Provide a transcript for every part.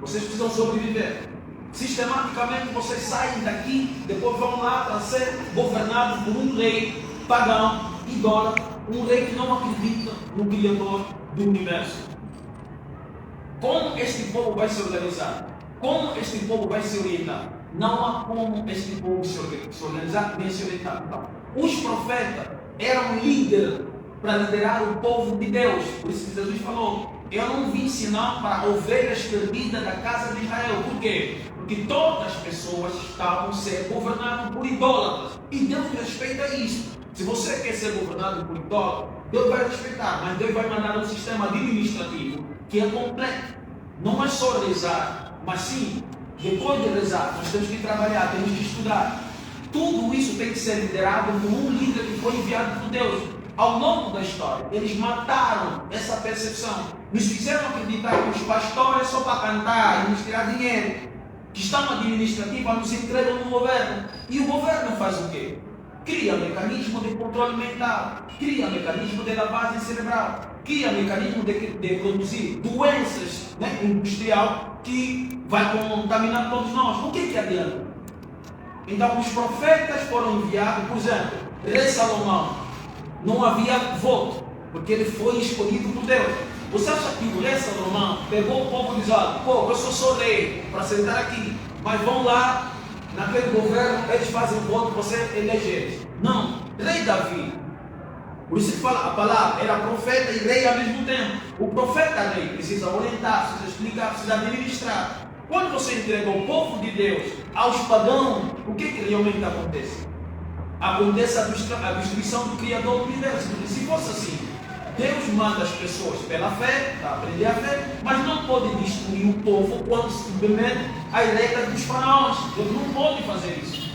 Vocês precisam sobreviver. Sistematicamente vocês saem daqui, depois vão lá para ser governados por um rei pagão, idólatra, um rei que não acredita no Criador do universo. Como este povo vai se organizar? Como este povo vai se orientar? Não há como este povo se organizar nem se orientar. Então, os profetas eram líderes para liderar o povo de Deus. Por isso que Jesus falou: eu não vim senão para ovelhas perdidas da casa de Israel. Por quê? Porque todas as pessoas estavam sendo governadas por idólatras. E Deus respeita isso. Se você quer ser governado por idólatras, Deus vai respeitar. Mas Deus vai mandar um sistema administrativo que é completo. Não é só rezar, mas sim, depois de rezar, nós temos que trabalhar, temos que estudar. Tudo isso tem que ser liderado por um líder que foi enviado por Deus. Ao longo da história, eles mataram essa percepção. Nos fizeram acreditar que os pastores é só para cantar e nos tirar dinheiro. Que estão administrativa nos entregam no governo. E o governo faz o quê? Cria mecanismo de controle mental, cria mecanismo de lavagem cerebral, cria mecanismo de produzir doenças, né, industrial que vai contaminar todos nós. O que adianta? Então os profetas foram enviados, por exemplo, rei Salomão, não havia voto, porque ele foi escolhido por Deus. Você acha que o rei Salomão pegou o povo e disse: pô, eu sou rei para sentar aqui, mas vão lá naquele governo, eles fazem voto, você elege eles? Não, rei Davi, por isso que fala, a palavra era profeta e rei ao mesmo tempo. O profeta rei precisa orientar, precisa explicar, precisa administrar. Quando você entrega o povo de Deus aos pagãos, o que realmente acontece? Acontece a destruição do Criador do universo. Porque se fosse assim, Deus manda as pessoas pela fé, para aprender a fé, mas não pode destruir o povo quando se submete à regra dos faraós. Deus não pode fazer isso.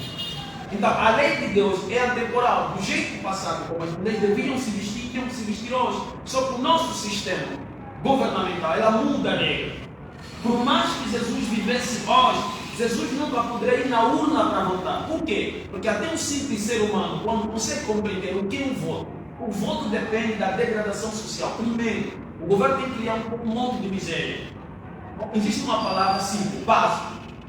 Então, a lei de Deus é atemporal. Do jeito passado, como as mulheres deviam se vestir, tinham que se vestir hoje. Só que o nosso sistema governamental, ela muda a regra. Por mais que Jesus vivesse hoje, Jesus nunca poderia ir na urna para votar. Por quê? Porque até um simples ser humano, quando consegue compreender o que é um voto, o voto depende da degradação social. Primeiro, o governo tem que criar um monte de miséria. Existe uma palavra simples, básica: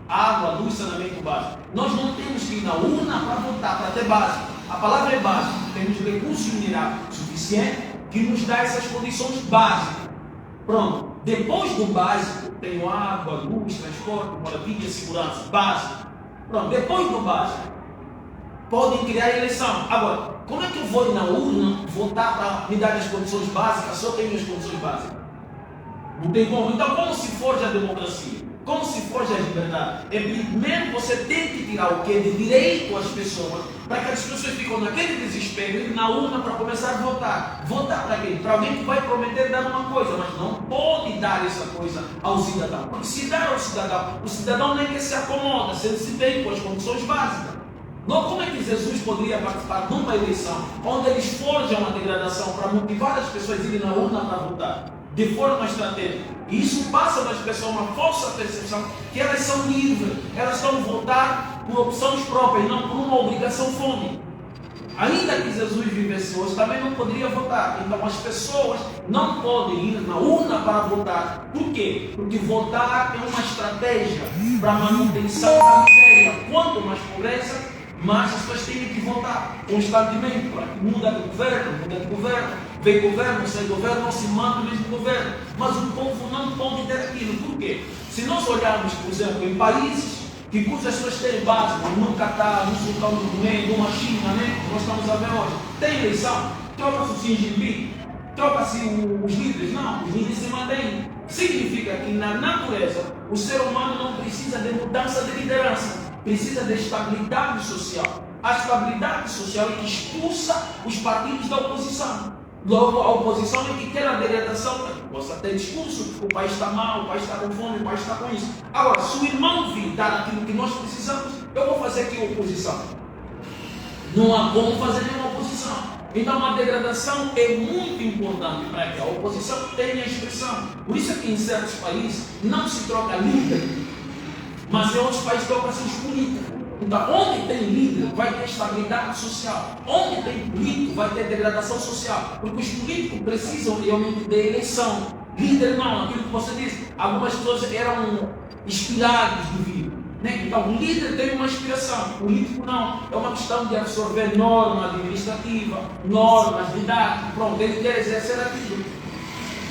água, luz, saneamento básico. Nós não temos que ir na urna para votar, para ter básico. A palavra é básica. Temos recursos minerais suficientes que nos dá essas condições básicas. Pronto. Depois do básico, tenho água, luz, transporte, moradia, segurança. Básico. Pronto. Depois do básico, podem criar eleição. Agora, como é que eu vou ir na urna votar para me dar as condições básicas? Só tenho as condições básicas. Não tem como. Então, como se forja a democracia? Como se forja a liberdade? É primeiro você tem que tirar o que é de direito às pessoas, para que as pessoas ficam naquele desespero, ir na urna para começar a votar. Votar para quem? Para alguém que vai prometer dar uma coisa, mas não pode dar essa coisa ao cidadão. Porque se dar ao cidadão, o cidadão nem que se acomoda, sendo-se bem com as condições básicas. Não, como é que Jesus poderia participar de uma eleição onde eles forjam a degradação para motivar as pessoas a irem na urna para votar de forma estratégica? E isso passa das pessoas uma falsa percepção que elas são livres, elas estão votar por opções próprias, não por uma obrigação fome. Ainda que Jesus vivesse hoje, também não poderia votar. Então as pessoas não podem ir na urna para votar. Por quê? Porque votar é uma estratégia para a manutenção da miséria. Quanto mais pobreza, mas as pessoas têm que votar constantemente para que muda de governo, vem governo, sai governo, não se manda o mesmo governo. Mas o povo não pode ter aquilo. Por quê? Se nós olharmos, por exemplo, em países cujas pessoas têm básico, no Catar, no Sultão do Brunei, numa China, né? Nós estamos a ver hoje. Tem eleição, troca-se o Xi Jinping, troca-se os líderes. Não, os líderes se mantêm. Significa que na natureza o ser humano não precisa de mudança de liderança. Precisa de estabilidade social. A estabilidade social é que expulsa os partidos da oposição. Logo, a oposição é que quer a degradação, para que possa ter discurso: o país está mal, o país está com fome, o país está com isso. Agora, se o irmão vir dar aquilo que nós precisamos, eu vou fazer aqui oposição. Não há como fazer nenhuma oposição. Então, a degradação é muito importante para que a oposição tenha expressão. Por isso é que em certos países não se troca líder, mas em outros países trocam-se os políticos. Então, onde tem líder, vai ter estabilidade social. Onde tem político, vai ter degradação social. Porque os políticos precisam realmente de eleição. Líder não, aquilo que você disse. Algumas pessoas eram inspiradas do vídeo. Né? Então, o líder tem uma inspiração, o político não. É uma questão de absorver norma administrativa, normas didáticas. Pronto, ele quer exercer aquilo.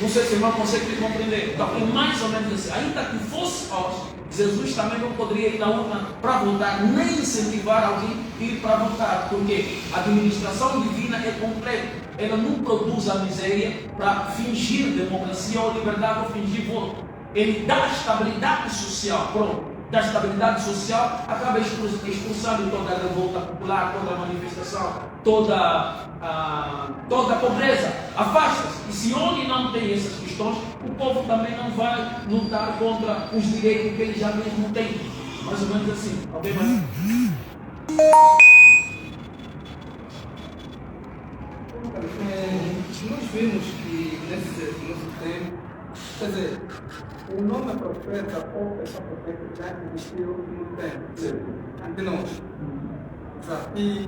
Não sei se o irmão consegue me compreender. Então, é mais ou menos assim. Ainda que fosse hoje, Jesus também não poderia ir na urna para votar, nem incentivar alguém a ir para votar, porque a administração divina é completa. Ela não produz a miséria para fingir democracia ou liberdade ou fingir voto. Ele dá estabilidade social, pronto. Da estabilidade social, acaba expulsando toda a revolta popular, toda a manifestação, toda a pobreza. Afasta-se. E se onde não tem essas questões, o povo também não vai lutar contra os direitos que ele já mesmo tem. Mais ou menos assim. Ok, mas... Nós vimos que nesse tempo, quer dizer, o nome profeta ou pessoa profeta já existiu no tempo, ante nós. E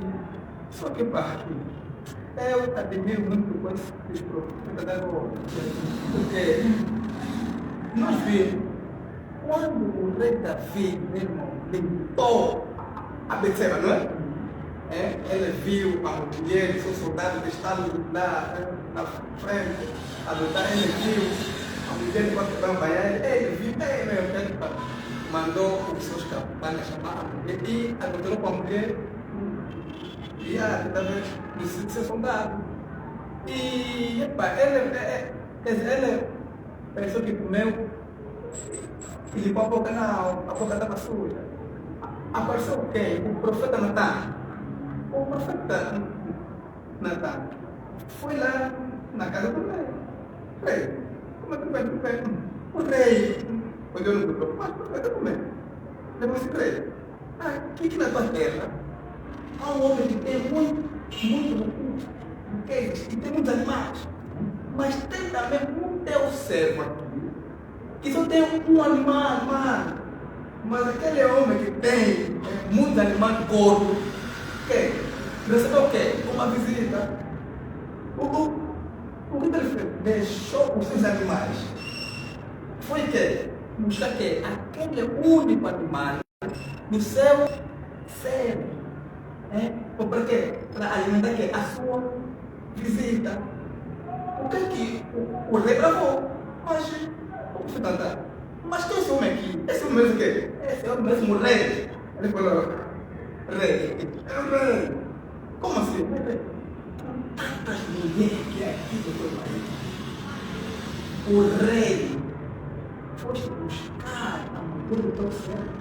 só que eu admiro muito com esse profeta da agora, porque nós vimos quando o rei Davi mesmo limpou a Betseba, não é? Ele viu a mulher, seus soldados estavam lá na frente, a lutar, ele viu a mulher enquanto estava banhando, ele viu, ele mandou os seus capitães chamar a mulher e encontrou com a mulher e também precisa ser soldado. E ele pensou que comeu e limpou a boca, não, a boca estava suja. Apareceu o quê? O profeta Natan. O profeta Natan foi lá na casa do rei. Rei, como é que vai? O rei olhou no grupo, mas por que está comendo? Levou esse rei. Aqui na tua terra há um homem que tem muito recurso, e tem muitos animais, mas tem também um teu servo aqui, que só tem um animal, mano. Mas aquele homem que tem muitos animais gordos, recebeu o quê? Uma visita. O que ele fez? Deixou os seus animais. Foi que buscar que aquele único animal no seu servo. Para quê? Para alimentar que? A sua visita. O que é que o rei gravou? Mas quem é esse homem aqui? Esse homem mesmo o quê? Esse homem mesmo o rei. Ele falou, rei. É o rei. Como assim? Tantas mulheres que aqui do teu marido. O rei foi buscar a mulher do teu servo,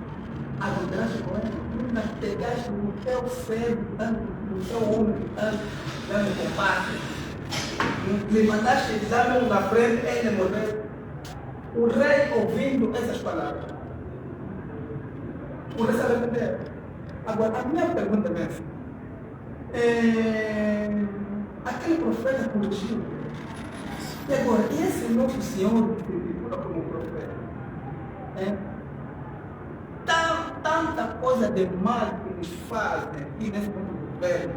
acordaste com ela, ainda pegaste no teu servo, no teu homem, dando combate, me mandaste exame na frente, ele morreu. O rei, ouvindo essas palavras, o rei se arrependeu. Agora, a minha pergunta é essa. Aquele profeta corrigiu. E agora, esse nosso Senhor que figura como profeta, tanta coisa de mal que nos fazem aqui nesse nosso governo,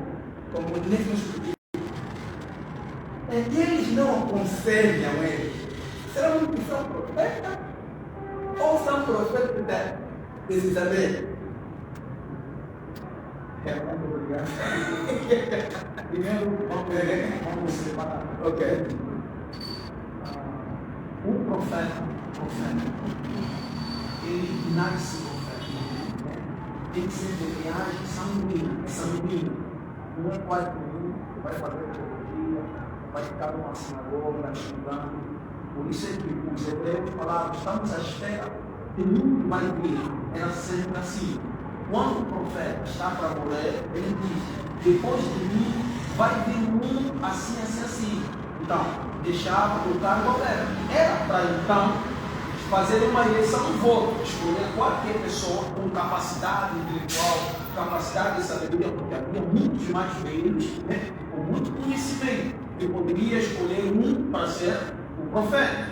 como nesse nosso pedido, e eles não aconselham ele. Será que são profetas ou são profetas de Isabel? Muito obrigado. Primeiro, vamos separar. Ok. O profeta, ele nasce profeta. Tem que ser de viagem sanguínea. Não é quase comum, vai fazer teologia, vai ficar numa sinagoga estudando. Por isso é que os hebreus falavam, estamos à espera que o mundo vai vir. Era sempre assim. Quando o profeta está para morrer, ele diz, depois de mim vai vir um mundo assim, assim, assim. Então, deixava o cargo aberto. Era para então fazer uma eleição de voto, escolher qualquer pessoa com capacidade intelectual, capacidade de sabedoria, porque havia muitos mais velhos, com muito conhecimento, que poderia escolher um para ser o profeta.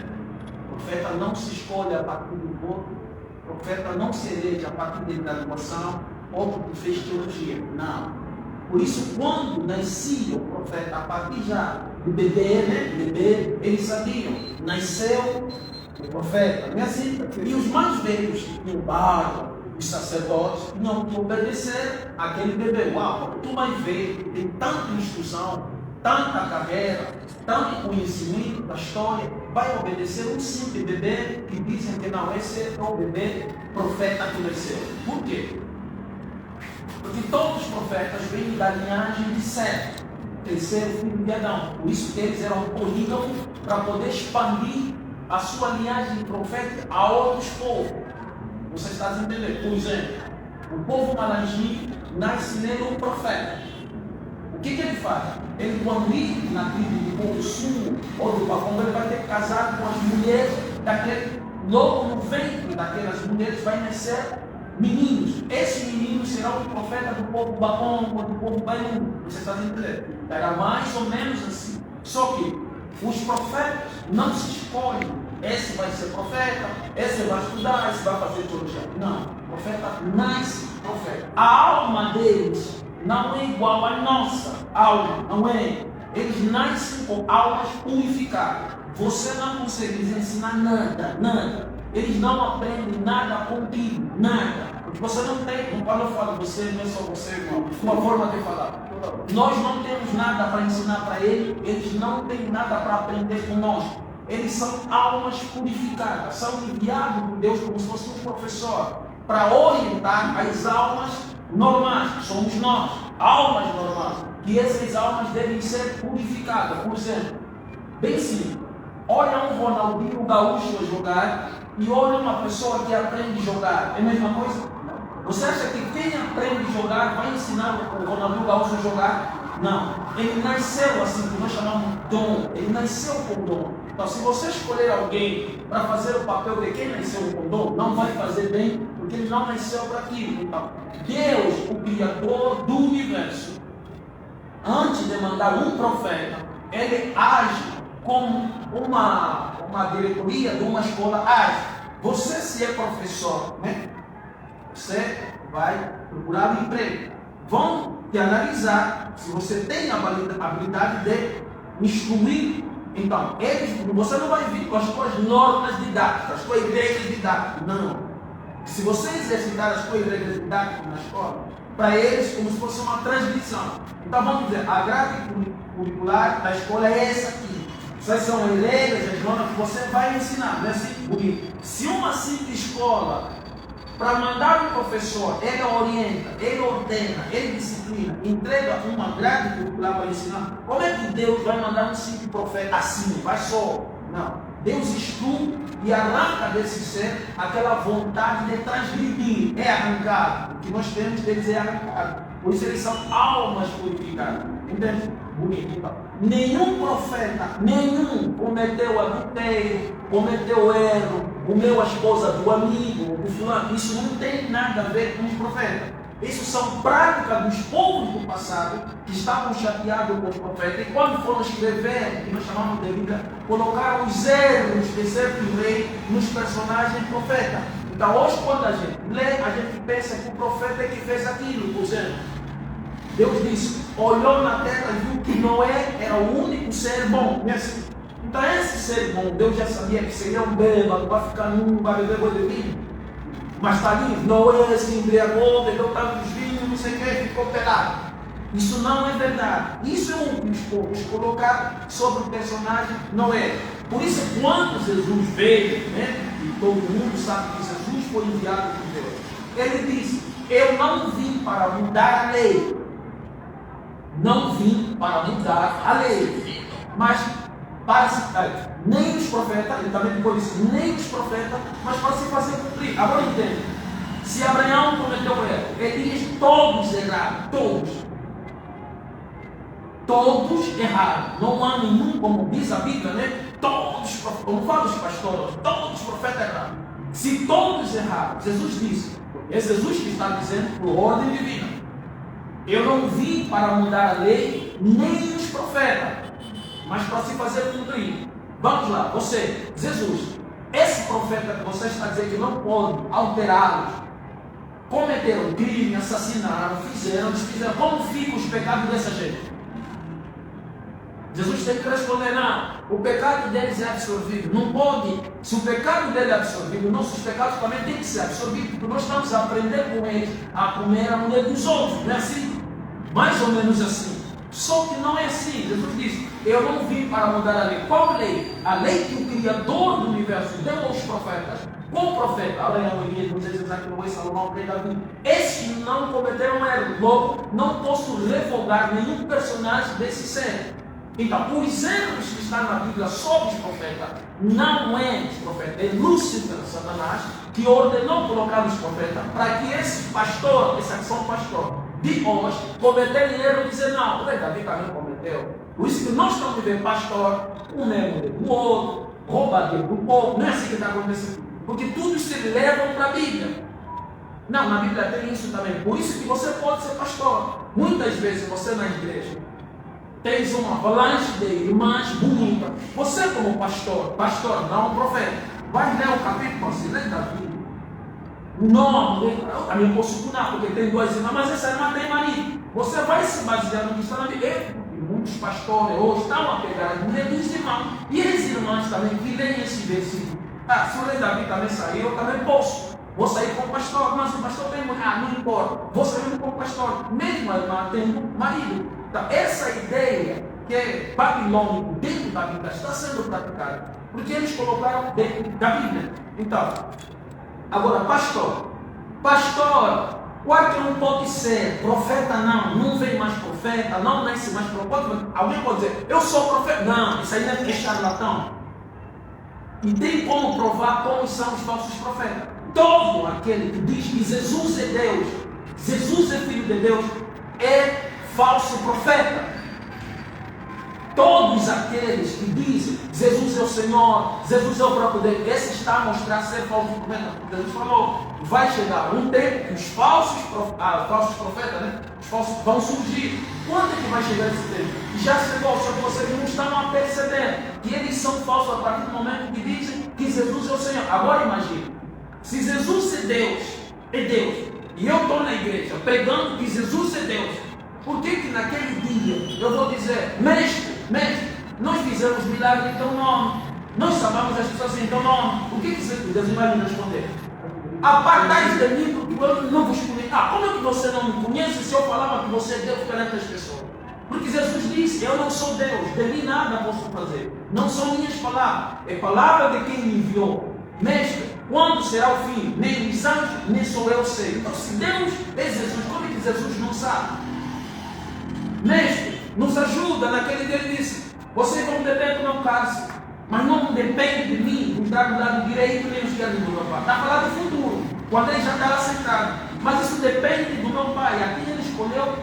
O profeta não se escolhe a partir do voto. O profeta não se elege a partir da graduação ou porque fez teologia. Não. Por isso, quando nascia o profeta, a partir já do bebê, eles sabiam, nasceu o profeta, não é assim? E os mais velhos, que tinham barba, os sacerdotes, tinham que obedecer àquele bebê. Uau, tu vai ver, tem tanta instrução, tanta carreira, tanto conhecimento da história, vai obedecer um simples bebê que dizem que não, esse é o bebê profeta que nasceu. Por quê? Porque todos os profetas vêm da linhagem de Sete, terceiro filho de Adão. Por isso que eles eram polígamos para poder expandir a sua linhagem profética a outros povos. Você está entendendo? Por exemplo, o povo malangim nasce nele um profeta. O que ele faz? Ele, quando ir na tribo do povo sul ou do Bacomba, ele vai ter que casar com as mulheres daquele, logo no ventre daquelas mulheres vai nascer meninos. Esses meninos serão o profeta do povo Bacomba, do povo Baiú. Você está entendendo? Era mais ou menos assim. Só que os profetas não se escolhem. Esse vai ser profeta, esse vai estudar, esse vai fazer teologia. Não, o profeta nasce profeta. A alma deles não é igual à nossa alma, não é? Eles nascem com almas purificadas. Você não consegue lhes ensinar nada. Eles não aprendem nada contigo, nada. Porque você não tem, quando eu falo você, não é só você, irmão, uma forma de falar. Nós não temos nada para ensinar para eles, eles não têm nada para aprender conosco. Eles são almas purificadas, são enviados por Deus como se fosse um professor para orientar as almas normais, que somos nós, almas normais, que essas almas devem ser purificadas. Por exemplo, bem simples, olha um Ronaldinho Gaúcho a jogar e olha uma pessoa que aprende a jogar, é a mesma coisa? Você acha que quem aprende a jogar vai ensinar o Ronaldinho Gaúcho a jogar? Não, ele nasceu assim, que nós chamamos de dom, ele nasceu com dom. Então, se você escolher alguém para fazer o papel de quem nasceu com dom, não vai fazer bem, porque ele não nasceu para aquilo. Então, Deus, o Criador do universo, antes de mandar um profeta, ele age como uma diretoria de uma escola age. Você, se é professor, né? Você vai procurar um emprego. Vão te analisar se você tem a habilidade de instruir. Então, você não vai vir com as suas normas didáticas, as suas regras didáticas. Não. Se você exercitar as suas regras didáticas na escola, para eles, como se fosse uma transmissão. Então, vamos dizer, a grade curricular da escola é essa aqui. Essas são as regras, as normas que você vai ensinar. Não é assim? Porque se uma simples escola, para mandar um professor, ele orienta, ele ordena, ele disciplina, entrega uma grade curricular para ensinar, como é que Deus vai mandar um simples profeta assim? Vai só? Não. Deus instrui e arranca desse ser aquela vontade de transgredir. É arrancado. O que nós temos deles é arrancado. Por isso eles são almas purificadas. Entende? Bonito. Então, nenhum profeta, cometeu adultério, cometeu erro, comeu a esposa do amigo, do fulano. Isso não tem nada a ver com os profetas. Isso são práticas dos povos do passado que estavam chateados com os profetas. E quando foram escrever, o que nós chamamos de Bíblia, colocaram os erros de certo rei nos personagens profetas. Então hoje, quando a gente lê, a gente pensa que o profeta é que fez aquilo. Por exemplo, Deus disse, olhou na terra e viu que Noé era o único ser bom. Então esse ser bom, Deus já sabia que seria um bêbado, vai ficar vai beber boi de vinho. Mas está ali, Noé se embriagou, bebeu tantos vinhos, não sei o que, ficou pelado. Isso não é verdade. Isso é um dos poucos colocar sobre o personagem Noé. Por isso, quando Jesus veio, né, e todo mundo sabe que Jesus foi enviado por Deus, ele disse, eu não vim para mudar a lei. Não vim para mudar a lei. Mas nem os profetas, ele também depois disse, nem os profetas, mas para se fazer cumprir. Agora entende, se Abraão cometeu erro, Elias todos erraram, todos erraram, não há nenhum, como diz a Bíblia, né? Todos, como falam os pastores, todos os profetas erraram. Se todos erraram, Jesus disse, é Jesus que está dizendo por ordem divina, eu não vim para mudar a lei, nem os profetas, mas para se fazer cumprir. Vamos lá, você, Jesus, esse profeta que você está dizendo que não pode alterá-los, cometeram crime, assassinaram, desfizeram. Como ficam os pecados dessa gente? Jesus tem que responder, não, o pecado deles é absorvido. Não pode, se o pecado dele é absorvido, nossos pecados também têm que ser absorvidos, porque nós estamos a aprender com eles a comer a mulher dos outros, não é assim? Mais ou menos assim. Só que não é assim. Jesus disse, eu não vim para mudar a lei. Qual lei? A lei que o Criador do universo deu aos profetas. Qual profeta? A lei Moisés, Moisés, Isaac, Noé, Salomão, Rei Davi. Esses que não cometeram erro. Logo, não posso revogar nenhum personagem desse ser. Então, os erros que estão na Bíblia sobre os profetas, não é os profetas, é Lúcifer, Satanás, que ordenou colocar os profetas para que esse pastor, essa ação pastor de hoje, cometerem erro e dizer, não, o rei Davi também cometeu. Por isso que nós estamos vendo pastor, um membro do outro, rouba dinheiro do povo, não é assim que está acontecendo. Porque tudo se leva para a Bíblia. Não, na Bíblia tem isso também. Por isso que você pode ser pastor. Muitas vezes você na igreja tens uma avalanche de irmãs bonitas. Você como pastor, não profeta, vai ler o capítulo assim, lê da Bíblia. Não, eu também posso punar, porque tem duas irmãs, mas essa irmã tem marido. Você vai se basear no que está na Bíblia. Muitos pastores hoje estão a pegar a mulher dos irmãos. E as irmãs também que leem esse versículo. Ah, se o rei Davi também saiu, eu também posso. Vou sair com o pastor, mas o pastor tem mulher, não importa. Vou sair com o pastor, mesmo a irmã tendo marido. Então, essa ideia que é babilônico dentro da Bíblia está sendo praticada, porque eles colocaram dentro da Bíblia. Então, agora, pastor, qual que não pode ser? Profeta não vem mais profeta, não nasce mais profeta. Alguém pode dizer, eu sou profeta. Não, isso aí não é charlatão. E tem como provar como são os falsos profetas. Todo aquele que diz que Jesus é Deus, Jesus é Filho de Deus, é falso profeta. Todos aqueles que dizem Jesus é o Senhor, Jesus é o próprio Deus, esse está a mostrar ser falso profeta. Jesus falou, vai chegar um tempo que os falsos profetas, né? Os falsos vão surgir. Quando é que vai chegar esse tempo? Já chegou, só que vocês não estão a perceber que eles são falsos a partir do momento que dizem que Jesus é o Senhor. Agora imagine, se Jesus é Deus, e eu estou na igreja pregando que Jesus é Deus, por que naquele dia eu vou dizer, mestre, nós fizemos milagre em teu nome, nós salvamos as pessoas em teu nome, o que Deus vai me responder? Apartai de mim, porque eu não vos conheço. Como é que você não me conhece se eu falava que você é Deus perante as pessoas? Porque Jesus disse, eu não sou Deus, de mim nada posso fazer, não são minhas palavras, é palavra de quem me enviou. Mestre, quando será o fim? Nem os anjos, nem sou eu sei. Então, se Deus é Jesus, como é que Jesus não sabe? Mestre, nos ajuda naquele que ele disse, vocês vão beber do meu cálice, mas não depende de mim, nos dar do lado direito nem os esquerdo do meu pai. Está falando do futuro, quando ele já está sentado. Mas isso depende do meu pai, a quem ele escolheu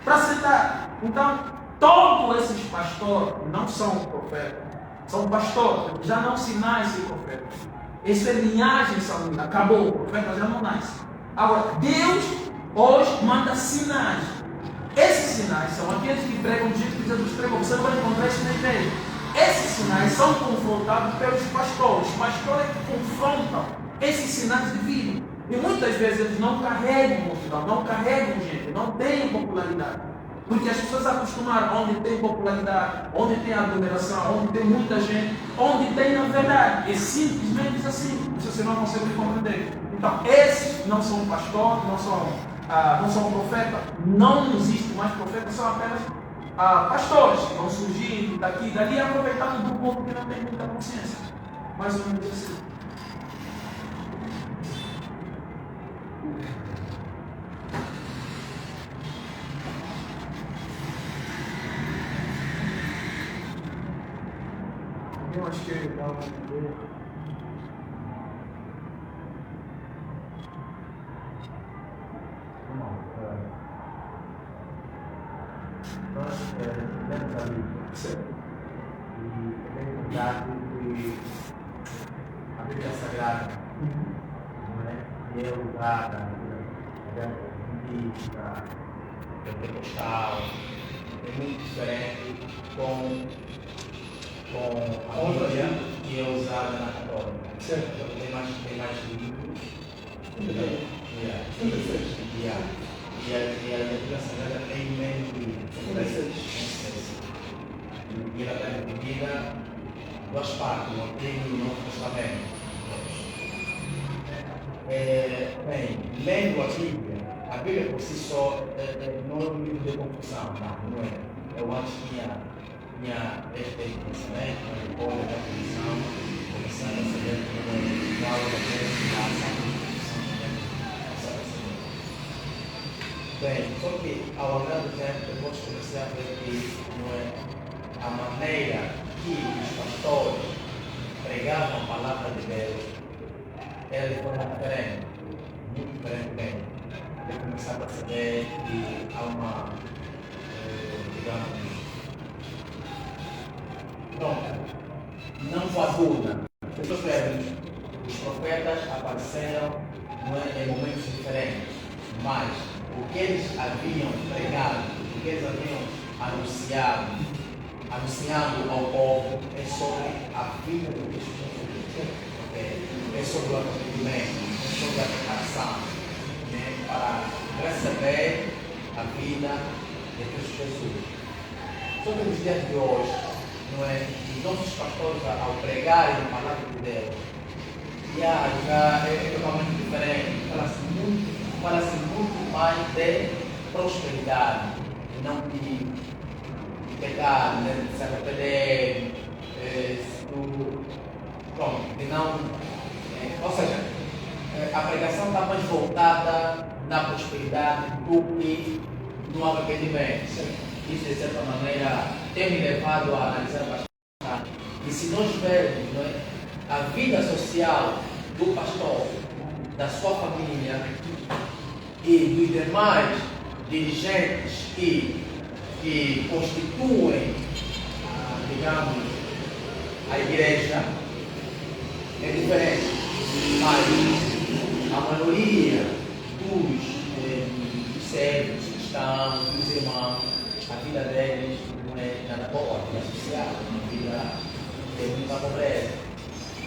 para sentar. Então, todos esses pastores não são profetas, são pastores, já não se nascem profetas. Essa linhagem sanguínea acabou, o profeta já não nasce. Agora, Deus hoje manda sinais. Esses sinais são aqueles que pregam do jeito que Jesus pregou. Você não vai encontrar isso na igreja. Esses sinais são confrontados pelos pastores. Os pastores que confrontam esses sinais divinos. E muitas vezes eles não carregam multidão, não carregam gente, não têm popularidade. Porque as pessoas acostumaram onde tem popularidade, onde tem aglomeração, onde tem muita gente, onde tem na verdade. É simplesmente assim. Você não consegue compreender. Então, esses não são pastores, não são profetas, não existe mais profetas, são apenas pastores que vão surgir daqui e dali, aproveitando do povo que não tem muita consciência. Mais ou menos assim. Eu acho que é legal entender. Nós temos a Bíblia. E tem cuidado que a Bíblia Sagrada não é? E é usada na política, pentecostal, é muito diferente com a Bíblia que é usada na católica. Tem mais livros. E a Bíblia Sagrada tem menos de 16. E ela está dividida em duas partes, o Antigo e o Novo Testamento. Bem, lendo a Bíblia por si só não é um livro de confusão, não é? Eu antes tinha este pensamento, mas depois da confusão, começando a saber que não há aula da bem, só que ao longo do tempo depois comecei a ver que não é a maneira que os pastores pregavam a palavra de Deus era de forma diferente, muito diferente mesmo. Eu comecei a perceber que há uma, digamos, não coaduna. Os profetas apareceram em momentos diferentes, mas o que eles haviam pregado, o que eles haviam anunciado ao povo é sobre a vida de Cristo. É sobre o arrependimento, é sobre a preparação, para receber a vida de Cristo Jesus. Só que nos dias de hoje, os nossos pastores, ao pregarem a palavra de Deus, já é totalmente diferente. Fala-se muito mais de prosperidade, não de pecar, de se arrepender, de não. Ou seja, a pregação está mais voltada na prosperidade do que no arrependimento. Isso, de certa maneira, tem me levado a analisar bastante. E se nós vermos a vida social do pastor, da sua família e dos demais dirigentes que constituem, digamos, a igreja, é diferente. Mas a maioria dos servos, cristãos, dos irmãos, a vida deles não é nada boa, a vida social, a vida de muita pobreza.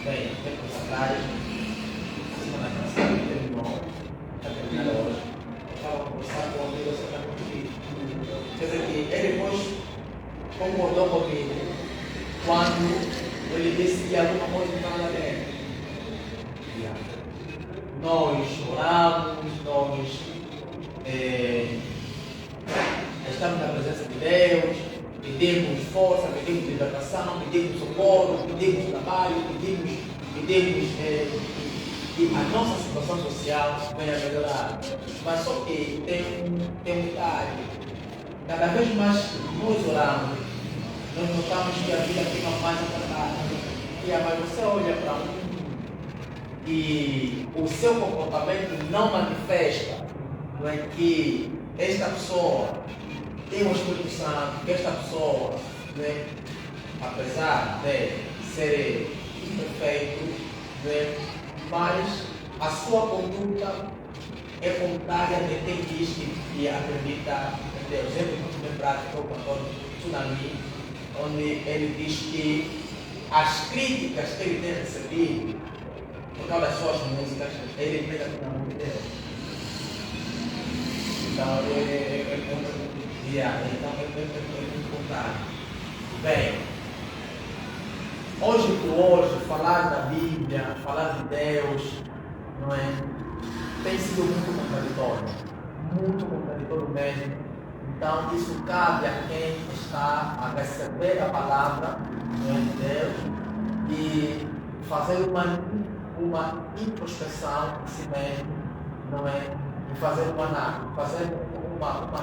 Bem, tempos atrás, a semana passada, meu irmão, está terminando hoje, estava conversando com um amigo sobre a comigo. Quer dizer que ele depois concordou comigo quando ele disse que alguma coisa não estava lá dentro. Nós oramos, nós estamos na presença de Deus, pedimos força, pedimos libertação, pedimos socorro, pedimos trabalho, pedimos que a nossa situação social venha a melhorar. Mas só que tem um detalhe. Cada vez mais nós oramos, nós notamos que a vida fica mais apertada. Mas você olha para um e o seu comportamento não manifesta, não é que esta pessoa tem um Espírito Santo, que esta pessoa, apesar de ser imperfeito, mas a sua conduta é contrária de quem diz que acredita em Deus. Sempre muito bem prático o pastor Tsunami, onde ele diz que as críticas que ele tem recebido por causa das suas músicas, ele prega na mão de Deus. Então, é muito contrário. Bem, hoje por hoje, falar da Bíblia, falar de Deus, não é? Tem sido muito contraditório mesmo. Então, isso cabe a quem está a receber a palavra, não é, de Deus e fazer uma introspeção de si mesmo, não é? E fazer uma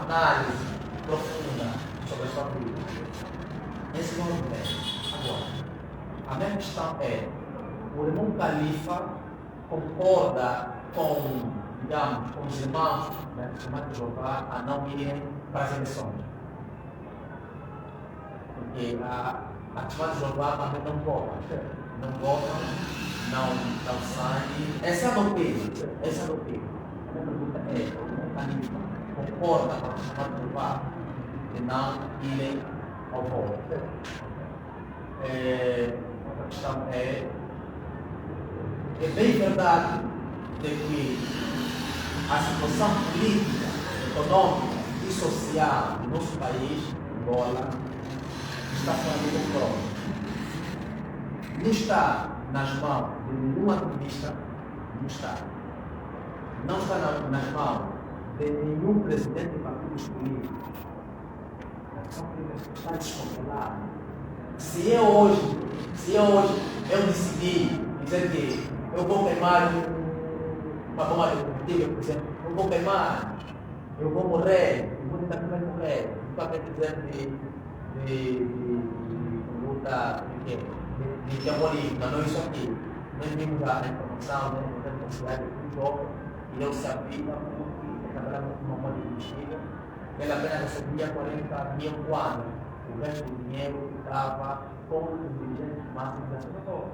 análise profunda sobre a sua vida. Esse não é o tempo. Agora, a minha questão é: o irmão Califa concorda com, digamos, com os irmãos, os irmãos de Jeová, a não irem para as eleições? Porque a Assembleia de Jeová também não votam, não saem. Essa é a doutrina. A minha pergunta é: o irmão Califa concorda com a Assembleia de Jeová de não irem ao voto? A questão é bem verdade de que a situação política econômica e social do nosso país, Angola, está fora do controle. Não está nas mãos de nenhum ativista, não está. Não está nas mãos de nenhum presidente de partidos políticos. Está descontrolado. Se eu hoje decidir dizer que eu vou queimar uma bomba de combustível, por exemplo, eu vou queimar, eu vou morrer, eu vou tentar também morrer, não está dizendo de luta de terrorismo, não é isso aqui. Nós vimos a informação, né, da Universidade do Jogo, e eu sabia porque trabalhava com uma bomba de combustível, ele apenas recebia 40 mil anos. O resto do dinheiro ficava com os dirigentes máximos da situação.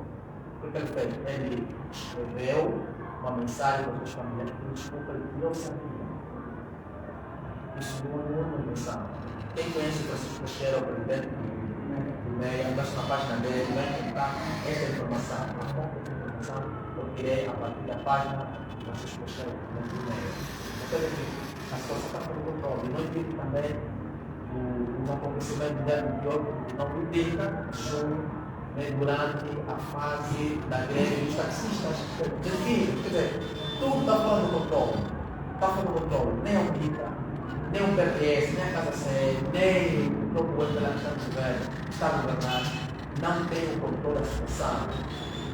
O que ele fez? Ele escreveu uma mensagem para os seus familiares que desculpa, ele não sabia. Isso não é uma menção. Quem conhece o Francisco Teixeira, o presidente do MEI, embaixo na página dele, vai encontrar essa informação, a fonte dessa informação, eu tirei a partir da página do Francisco Teixeira, o presidente do MEI. Então, a situação está fora do controle. Nós vimos também o acontecimento de 29 de junho, durante a fase da greve dos taxistas. Quer dizer, tudo está fora do controle. Está fora do controle. Nem a UNITA, nem o PRS, nem a Casa C, nem o próprio governo está governado, não tem o controle da situação.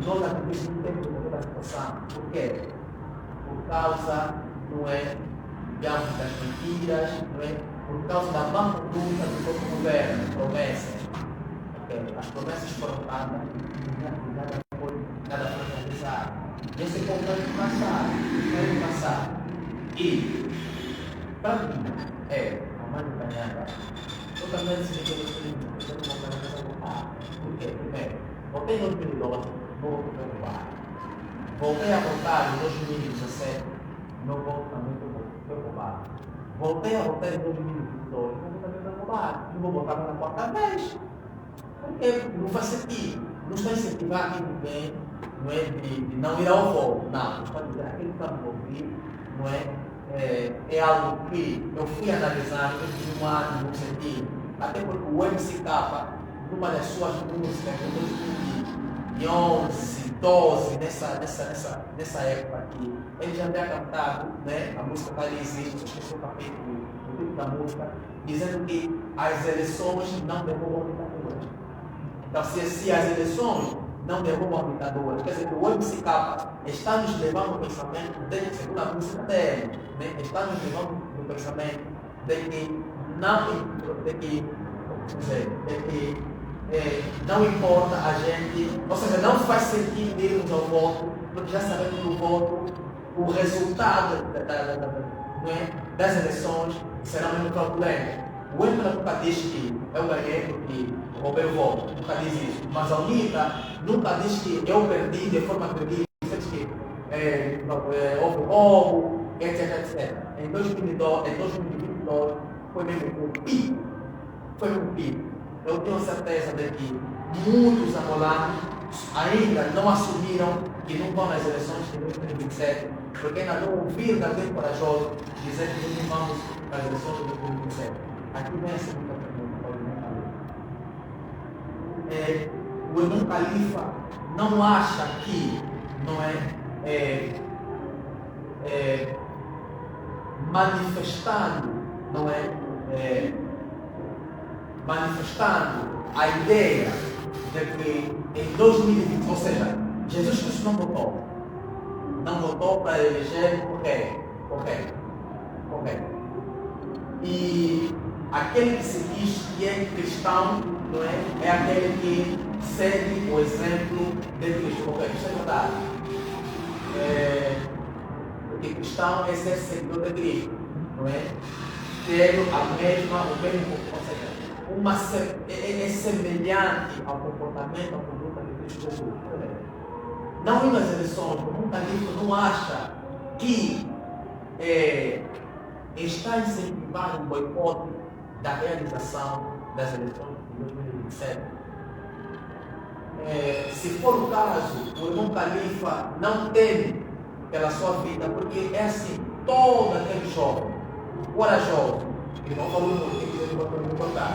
Nós, ativistas, não temos o controle da situação. Por quê? Por causa, não é, digamos, das mentiras, não é? Por causa da má conduta do próprio governo, promessas. Okay. As promessas foram dadas e nada foi realizado. Esse ponto vai passar. E, para mim, a mais ganhada, eu também decidi que eu não vou ganhar essa vontade. Por quê? Primeiro, voltei em 2012, vou preocupar. Voltei a votar em 2017, não vou também preocupar. Voltei a votar em 2022, não vou também preocupar. Não vou votar pela quarta vez. Porque não faz sentido. Não está incentivando ninguém, não é, de não ir ao voto. Não, está dizendo aquilo que está me ouvir, não é, é algo que eu fui analisar em um ano, no sentido. Até porque o MCK, numa das suas músicas, em 2011, 12, nessa época aqui, ele já havia cantado, né, a música que ali existe, eu esqueci o capítulo, o título da música, dizendo que as eleições não derrubam ditaduras. Então, se as eleições não derrubam a ditadura, quer dizer que o MCK está nos levando ao pensamento, segundo a música dele, né, está nos levando ao pensamento de que não importa a gente, ou seja, não faz sentido irmos ao voto, porque já sabemos que o voto, o resultado das eleições será muito fraudulento. O EMPLA nunca diz que eu ganhei porque roubei o voto, nunca diz isso. Mas a UNITA nunca diz que eu perdi de forma credível, que houve roubo, etc. Em 2022 foi mesmo um pico. Eu tenho certeza de que muitos angolanos ainda não assumiram que não vão nas eleições de 2027, porque ainda não ouviram alguém corajoso dizer que não vamos nas eleições de 2027. Aqui vem a segunda pergunta. O irmão Califa não acha que manifestando a ideia de que em 2020, ou seja, Jesus Cristo não votou para eleger correto. E aquele que se diz que é cristão, não é aquele que segue o exemplo de Cristo. Correto, isso é verdade. Porque cristão é ser seguidor de Cristo, não é? Ter o mesmo, ou seja, é semelhante ao comportamento, à conduta de Cristo. Não ir nas eleições, como um Califa não acha que está incentivando o boicote da realização das eleições de 2027. Se for o caso, o irmão Califa não teme pela sua vida, porque é assim, todo aquele jovem corajoso. Ele não falou muito, tem que botar.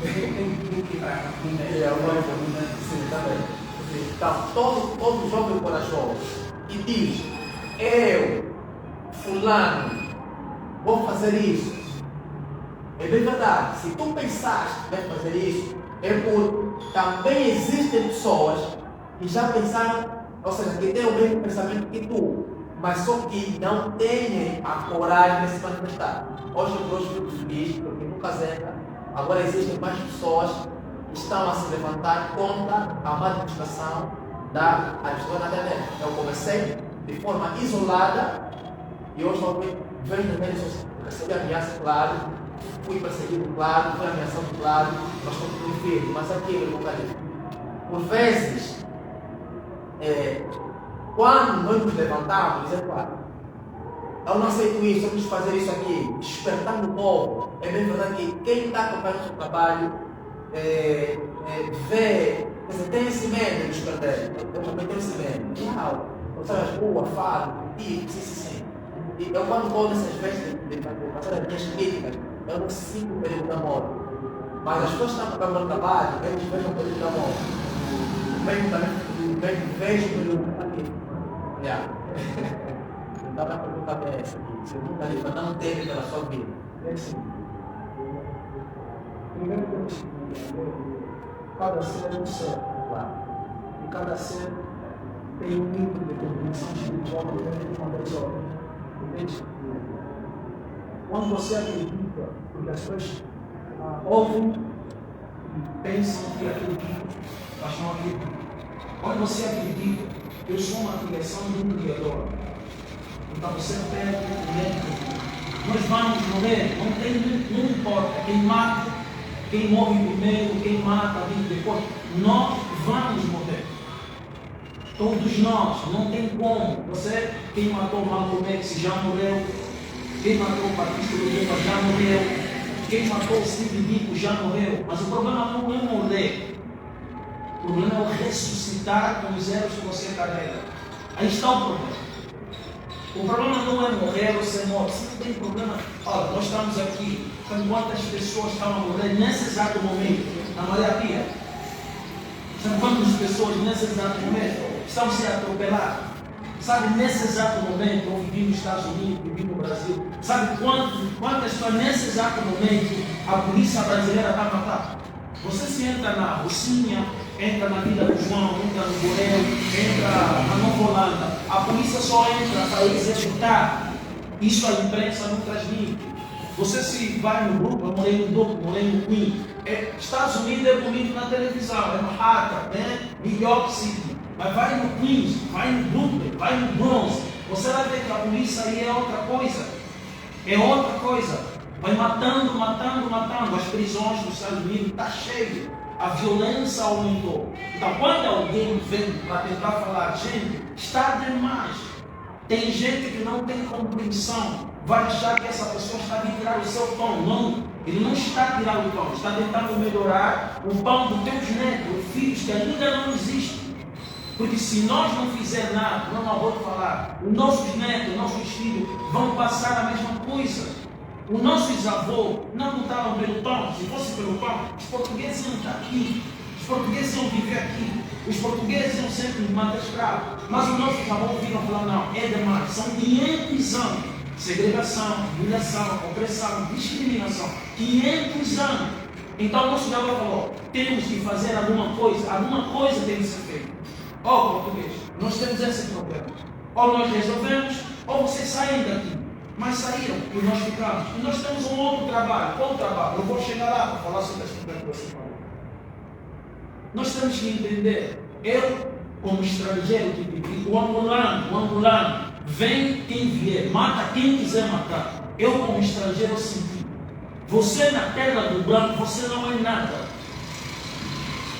Tem que ir para Sim, também. Então, todo jovem corajoso e diz, eu, fulano, vou fazer isso. É bem verdade, se tu pensaste que vai fazer isso, é por também existem pessoas que já pensaram, ou seja, que têm o mesmo pensamento que tu, mas só que não têm a coragem de se manifestar. Hoje eu fico feliz, porque nunca zeta, agora existem mais pessoas que estão a se levantar contra a manifestação da agricultura na internet. Eu comecei de forma isolada e hoje eu vejo nas redes sociais, recebi ameaça, claro, fui perseguido, claro, fui ameaçado, claro, mas continuo firme, mas aquilo eu nunca digo. Por vezes, quando nós nos levantamos, dizemos, eu não aceito isso, eu quis fazer isso aqui, despertando o povo. É bem verdade que quem está acompanhando o seu trabalho vê, tem esse medo de nos perder. Eu também tenho esse medo. Eu saio às ruas, falo, digo, sim. E eu quando vou nessas vezes de fazer as minhas críticas, eu não sinto o perigo da morte. Mas as pessoas que estão acompanhando o meu trabalho, eles veem o perigo da morte. Vejo o perigo da morte. Então a pergunta é essa aqui. Se nunca livra, não teme pela sua vida. É assim. Primeiro, cada ser é um ser, claro. E cada ser tem um nível de compreensão espiritual diferente de uma pessoa. Entende? Quando você acredita, porque as pessoas ouvem e pensam que acreditam, mas não acreditam. Quando você acredita, eu sou uma criação de um Criador. Então você perde o medo. Nós vamos morrer, não importa quem mata, quem morre primeiro, quem mata, depois. Nós vamos morrer. Todos nós, não tem como. Você, quem matou Malcolm X já morreu. Quem matou o Patrício Lula já morreu. Quem matou o Steve Biko já morreu. Mas o problema não é morrer. O problema é o ressuscitar com os erros que você carrega. Aí está o problema. O problema não é morrer ou ser morto. Você não tem problema. Olha, nós estamos aqui. Sabe quantas pessoas estão a morrer nesse exato momento? Na Maria Pia. Sabe quantas pessoas nesse exato momento estão sendo atropeladas? Sabe, nesse exato momento, eu vivi nos Estados Unidos, vivi no Brasil. Sabe quantas pessoas nesse exato momento a polícia brasileira está matando? Você se entra na Rocinha, entra na Vila do João, entra no Borel, entra na Nova Holanda. A polícia só entra para executar. Isso a imprensa não transmite. Você se vai no grupo, eu morei no Duque, morei no Queen. Estados Unidos é bonito na televisão, é Manhattan, New York City. Mas vai no Queens, vai no Brooklyn, vai no Bronx. Você vai ver que a polícia aí é outra coisa. É outra coisa. Vai matando. As prisões dos Estados Unidos estão cheias. A violência aumentou. Então, quando alguém vem para tentar falar, gente, está demais. Tem gente que não tem compreensão. Vai achar que essa pessoa está a tirar o seu pão. Não, ele não está a tirar o pão. Está tentando melhorar o pão dos teus netos, filhos que ainda não existem. Porque se nós não fizermos nada, não vou falar, os nossos netos, nossos filhos vão passar a mesma coisa. Os nossos avós não lutaram pelo pão. Se fosse pelo pão, os portugueses iam estar aqui. Os portugueses iam viver aqui. Os portugueses iam sempre nos manter escravos. Mas os nossos avós viram falar, não, é demais. São 500 anos. Segregação, humilhação, opressão, discriminação. 500 anos. Então o nosso avô falou, temos que fazer alguma coisa tem que ser feita. Português, nós temos esse problema. Ou nós resolvemos, ou vocês saem daqui. Mas saíram e nós ficamos. E nós temos um outro trabalho. Qual trabalho? Eu vou chegar lá para falar sobre esse problema que você falou. Nós temos que entender. Eu, como estrangeiro que vivi, o angolano, vem quem vier, mata quem quiser matar. Eu, como estrangeiro, eu senti. Você na terra do branco, você não é nada.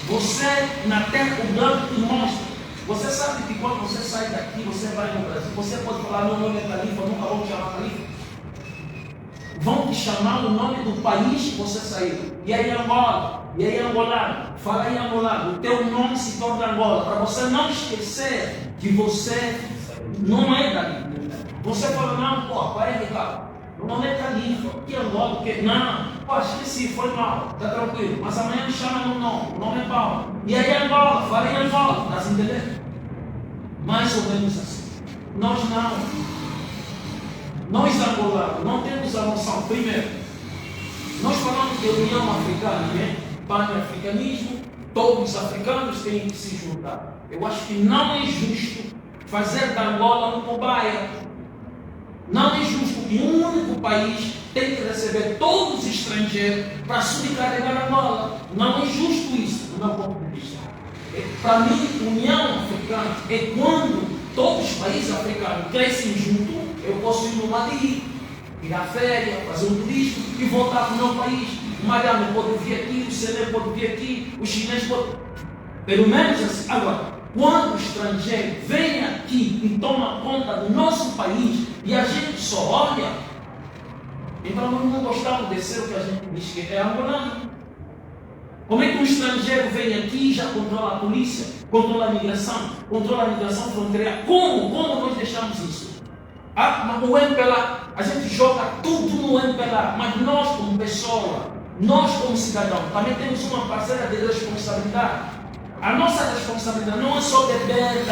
Você na terra do branco te mostra. Você sabe que quando você sai daqui, você vai no Brasil, você pode falar, meu nome é Califa, nunca vão te chamar Califa. Vão te chamar o nome do país que você saiu. E aí Angola, e aí Angolano, fala aí Angolano, o teu nome se torna Angola, para você não esquecer que você não é dali. Você fala, não, pô, 40 e tal. Não é Califa, que Angola, que não, pô, esqueci, foi mal, está tranquilo, mas amanhã me chama no nome, o nome é Paulo. E aí Angola, falei Angola, está se entendendo? Mais ou menos assim. Nós não. Nós angolanos não temos a noção, primeiro, nós falamos de União Africana, né? Pan-africanismo, todos os africanos têm que se juntar. Eu acho que não é justo fazer da Angola um cobaia. Não é justo que um único país tem que receber todos os estrangeiros para subcarregar Angola. Não é justo isso, do meu ponto de vista. Para mim, União Africana é quando todos os países africanos crescem juntos. Eu posso ir no Mali, ir à férias, fazer um turismo e voltar para o meu país. O Mariano pode vir aqui, o Sené pode vir aqui, o chinês pode. Pelo menos assim. Agora, quando o estrangeiro vem aqui e toma conta do nosso país e a gente só olha, então nós não gostamos de ser o que a gente diz que é angolano. Como é que um estrangeiro vem aqui e já controla a polícia, controla a migração fronteira? Como nós deixamos isso? Mas o MPLA, a gente joga tudo no MPLA, mas nós como pessoa, nós como cidadão, também temos uma parcela de responsabilidade. A nossa responsabilidade não é só beber,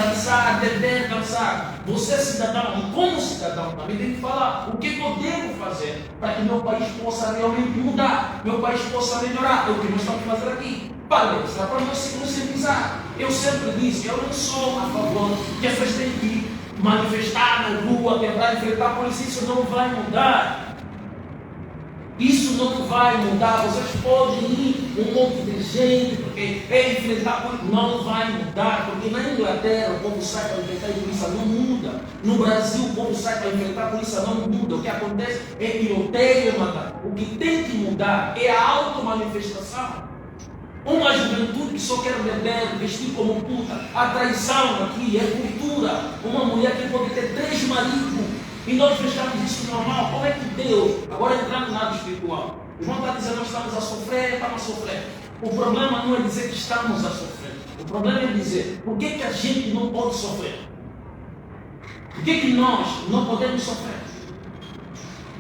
dançar. Você cidadão, como cidadão, também tem que falar o que eu devo fazer para que meu país possa realmente mudar, meu país possa melhorar. É o que nós estamos fazendo aqui. Palestra para nós se conscientizar. Eu sempre disse, eu não sou a favor que as pessoas têm que manifestar na rua, tentar enfrentar a polícia. Isso não vai mudar. Isso não vai mudar. Vocês podem ir um monte de gente, porque é enfrentar a polícia. Não vai mudar, porque na Inglaterra o povo sai para enfrentar a polícia, não muda. No Brasil o povo sai para enfrentar a polícia, não muda. O que acontece é tiroteio e matar. O que tem que mudar é a automanifestação. Uma juventude que só quer beber, vestir como puta. A traição aqui é cultura. Uma mulher que pode ter 3 maridos. E nós deixamos isso normal. Como é que Deus, agora entrando no lado espiritual, o irmão está dizendo que nós estamos a sofrer, O problema não é dizer que estamos a sofrer. O problema é dizer, por que a gente não pode sofrer? Por que nós não podemos sofrer?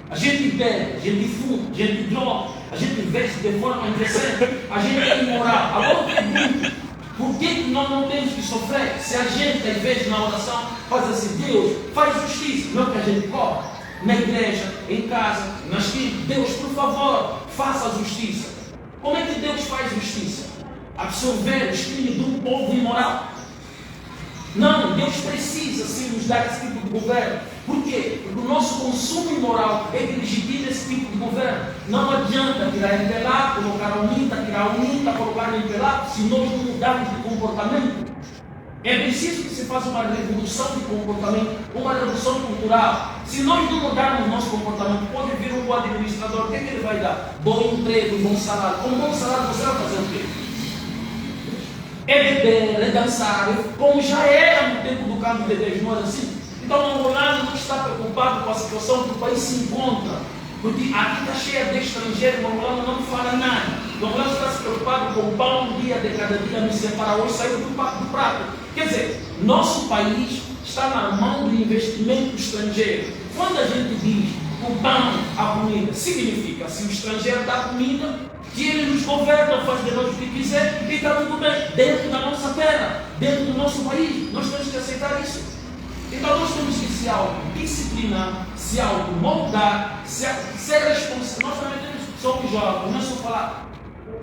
A gente bebe, a gente fuma, a gente droga, a gente veste de forma indecente, a gente é imoral. Agora eu pergunto, por que nós não temos que sofrer se a gente, às vezes, na oração, faz assim, Deus, faz justiça, não que a gente cobra, na igreja, em casa, na esquina, Deus, por favor, faça a justiça. Como é que Deus faz justiça? Absorver os crimes de um povo imoral? Não, Deus precisa sim nos dar esse tipo de governo. Por quê? Porque o nosso consumo imoral é dirigido a esse tipo de governo. Não adianta tirar MPLA, colocar a UNITA, colocar o MPLA, se nós não mudarmos de comportamento. É preciso que se faça uma revolução de comportamento, uma revolução cultural. Se nós não mudarmos o nosso comportamento, pode vir um bom administrador, o que ele vai dar? Bom emprego, bom salário. Com bom salário você vai fazer o quê? É beber, é dançar, como já era no tempo do Cabo de Deus, não é assim? Então o angolano não está preocupado com a situação que o país se encontra, porque aqui está cheio de estrangeiros, o angolano não fala nada. O angolano está se preocupado com o pão um dia de cada dia, me separar hoje, saiu do prato. Quer dizer, nosso país está na mão do investimento estrangeiro. Quando a gente diz o pão, a comida, significa se o estrangeiro dá comida, que ele nos governa, faz de nós o que quiser e está tudo bem, dentro da nossa terra, dentro do nosso país. Nós temos que aceitar isso. Então nós temos que se autodisciplinar, se automoldar, ser responsável. Nós também somos jovens, não é só falar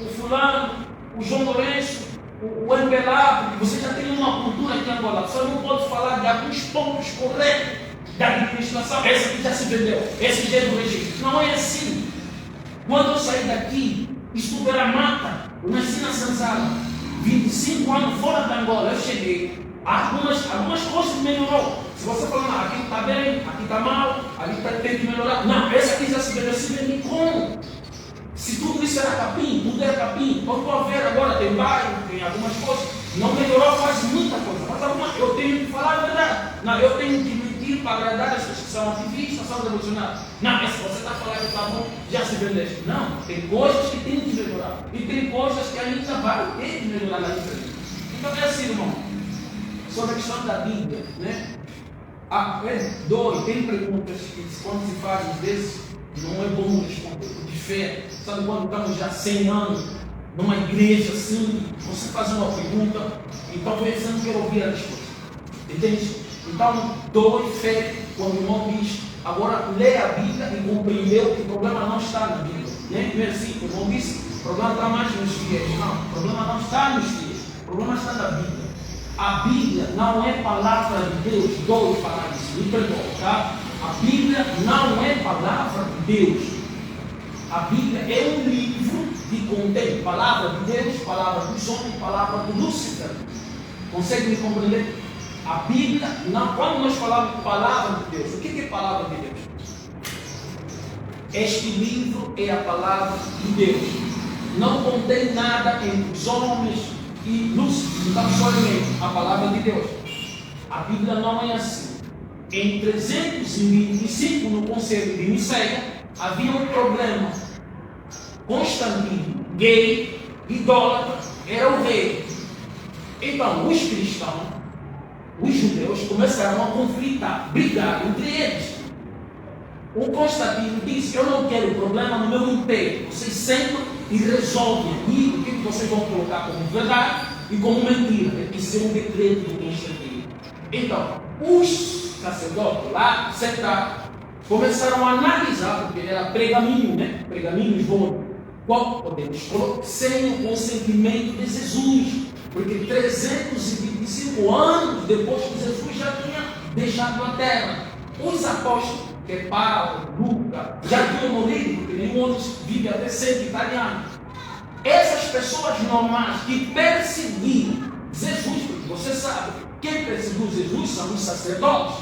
o fulano, o João Lourenço, o MPLA, porque você já tem uma cultura aqui em Angola, só não pode falar de alguns pontos corretos da administração. Esse aqui já se vendeu, esse já é do regime. Não é assim. Quando eu saí daqui, estudo era mata, eu nasci na Senzala, 25 anos fora da Angola, eu cheguei. Algumas coisas melhorou. Se você falar, aqui está bem, aqui está mal, ali tem que melhorar. Não, esse aqui já se vendeu, se vende como? Se tudo isso era capim, tudo era capim, eu estou a ver agora, tem bairro, tem algumas coisas, não melhorou quase muita coisa, mas eu tenho que falar a verdade. Não, eu tenho que mentir para agradar as pessoas que são ativistas, são revolucionários. Não, se você está falando que está bom, já se vendeu. Não, tem coisas que tem que melhorar, e tem coisas que ainda vai ter que melhorar na vida. Então é assim, irmão, sobre a questão da Bíblia, né? Tem perguntas que quando se faz às vezes, Não é bom responder. De fé. Sabe quando estamos já 100 anos numa igreja assim, você faz uma pergunta, então você não quer ouvir a resposta. Entende? Então, doe fé quando o irmão diz, agora lê a Bíblia e compreendeu que o problema não está na Bíblia. Não é assim, o irmão disse, o problema está mais nos fiéis. Não, o problema não está nos fiéis, o problema está na Bíblia. A Bíblia não é palavra de Deus, doe falar isso, me perdoe, tá? A Bíblia não é palavra de Deus. A Bíblia é um livro que contém palavra de Deus, palavra dos homens, palavra do Lúcifer. Consegue me compreender? A Bíblia, não, quando nós falamos de palavra de Deus, o que é palavra de Deus? Este livro é a palavra de Deus. Não contém nada entre os homens e Lúcifer, então somente a palavra de Deus. A Bíblia não é assim. Em 325, no Conselho de Niceia, havia um problema. Constantino, gay, idólatra, era o rei. Então, os cristãos, os judeus, começaram a conflitar, brigar entre eles. O Constantino disse, eu não quero problema no meu império. Vocês sentam e resolvem aqui o que vocês vão colocar como verdade e como mentira. Isso é um decreto do Constantino. Então, os sacerdotes lá sentaram, começaram a analisar, porque era pergaminho, né? Pergaminhos bons. Qual podemos colocar sem o consentimento de Jesus? Porque 325 anos depois que Jesus já tinha deixado a terra, os apóstolos, que é Paulo, Lucas, já tinham morrido, porque nenhum deles vive até 100 anos. Essas pessoas normais que perseguiram Jesus, porque você sabe, quem perseguiu Jesus são os sacerdotes.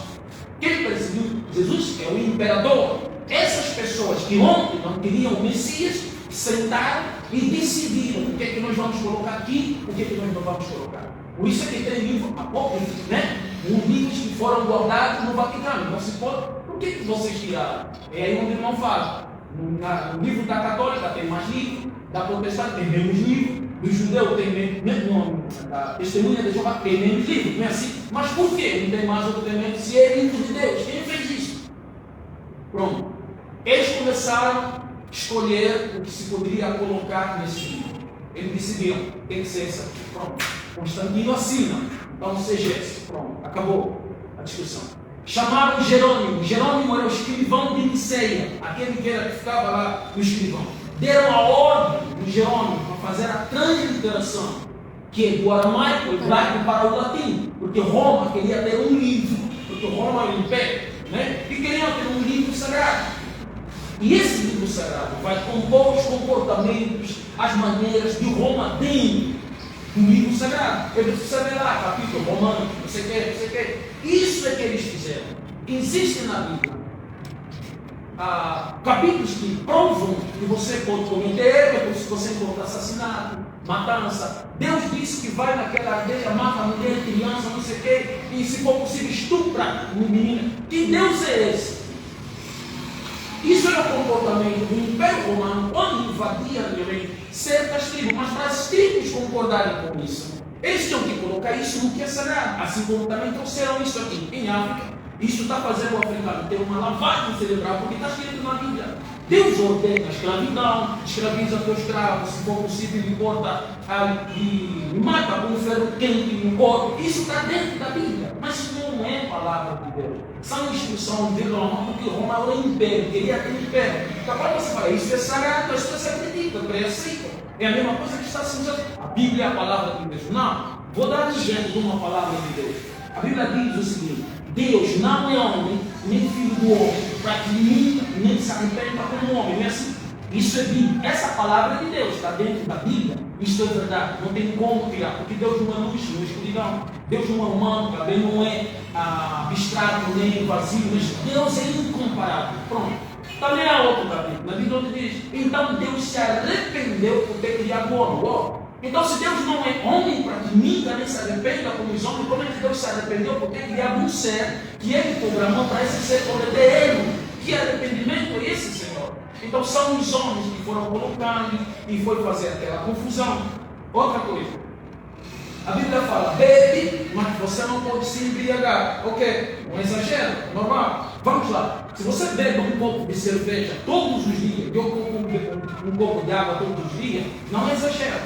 Quem perseguiu Jesus é o imperador. Essas pessoas que ontem não queriam o Messias, sentaram e decidiram o que é que nós vamos colocar aqui, o que é que nós não vamos colocar. Por isso é que tem livro apócrifo, né? Livros que foram guardados no Vaticano. Não se pode. Por que vocês tiraram? É aí onde não fala. No livro da Católica tem mais livro, da Protestante tem menos livro, do Judeu tem menos, da Testemunha de Jeová tem menos livro, não é assim? Mas por que não tem mais outro elemento se é livro de Deus? Quem fez isso? Pronto. Eles começaram a escolher o que se poderia colocar nesse livro. Eles decidiram, tem que ser esse aqui. Pronto. Constantino assina. Então seja esse. Pronto. Acabou a discussão. Chamaram Jerônimo. Jerônimo era o escrivão de Niceia, aquele que ficava lá no escrivão. Deram a ordem de Jerônimo para fazer a transliteração, que é do aramaico e hebraico para o latim, porque Roma queria ter um livro, porque Roma era o império, né? E queriam ter um livro sagrado. E esse livro sagrado vai compor os comportamentos, as maneiras de Roma dentro do livro sagrado. Eu preciso saber lá, capítulo romano, não sei o que. Isso é que eles fizeram. Existe na Bíblia capítulos que provam que você pode cometer erro, se você encontrar assassinato, matança. Deus disse que vai naquela aldeia, mata mulher, criança, não sei o que, e se for possível estupra um menino. Que Deus é esse? Isso era o comportamento do Império Romano quando invadia certas tribos, mas para as tribos concordarem com isso, eles tinham que colocar isso no que é sagrado. Assim como também trouxeram isso aqui em África. Isso está fazendo o africano ter uma lavagem cerebral, porque está escrito na Bíblia. Deus ordena a escravidão, escraviza teu escravo, se for possível, lhe corta e mata com um ferro quente no corpo. Isso está dentro da Bíblia, mas isso não é palavra de Deus. São instruções de Roma, porque Roma era o império, queria ter império. Então, quando você fala isso é sagrado, as pessoas acreditam, aceitam. É a mesma coisa que está sendo usada. A Bíblia é a palavra de Deus. Não, vou dar um exemplo de uma palavra de Deus. A Bíblia diz o seguinte: Deus não é homem, nem filho do homem, para que minta, nem se arrependa como homem. Não é assim? Isso é Bíblia. Essa palavra é de Deus, está dentro da Bíblia. Isso é verdade, não tem como tirar, porque Deus não é luz, não é escuridão. Deus não é humano, também não é abstrato, nem vazio, mas Deus é incomparável. Pronto. Também há outro capítulo, na Bíblia onde diz: então Deus se arrependeu por ter criado o homem. Então, se Deus não é homem para que minta nem se arrependa como os homens, como é que Deus se arrependeu por ter criado um ser que Ele programou para esse ser cometer erro? Que arrependimento é esse, Senhor? Então, são os homens que foram colocando e foi fazer aquela confusão. Outra coisa, a Bíblia fala: bebe, mas você não pode se embriagar. Ok, um exagero, normal. Vamos lá. Se você bebe um copo de cerveja todos os dias, eu um copo de água todos os dias, não é exagero.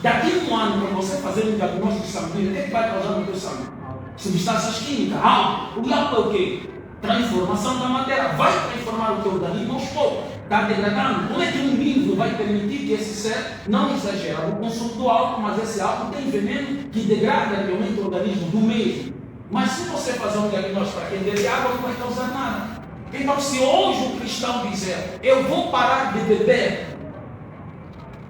Daqui a um ano, quando você fazer um diagnóstico sanguíneo, o que vai causar no teu sangue? Substâncias químicas. O álcool é o quê? Transformação da matéria. Vai transformar o teu organismo aos poucos. Está degradando. Como é que um livro vai permitir que esse ser não exagere o consumo do álcool, mas esse álcool tem veneno que degrada realmente o organismo do mesmo. Mas se você fazer um diagnóstico para quem bebe água, não vai causar nada. Então, se hoje o cristão dizer, eu vou parar de beber,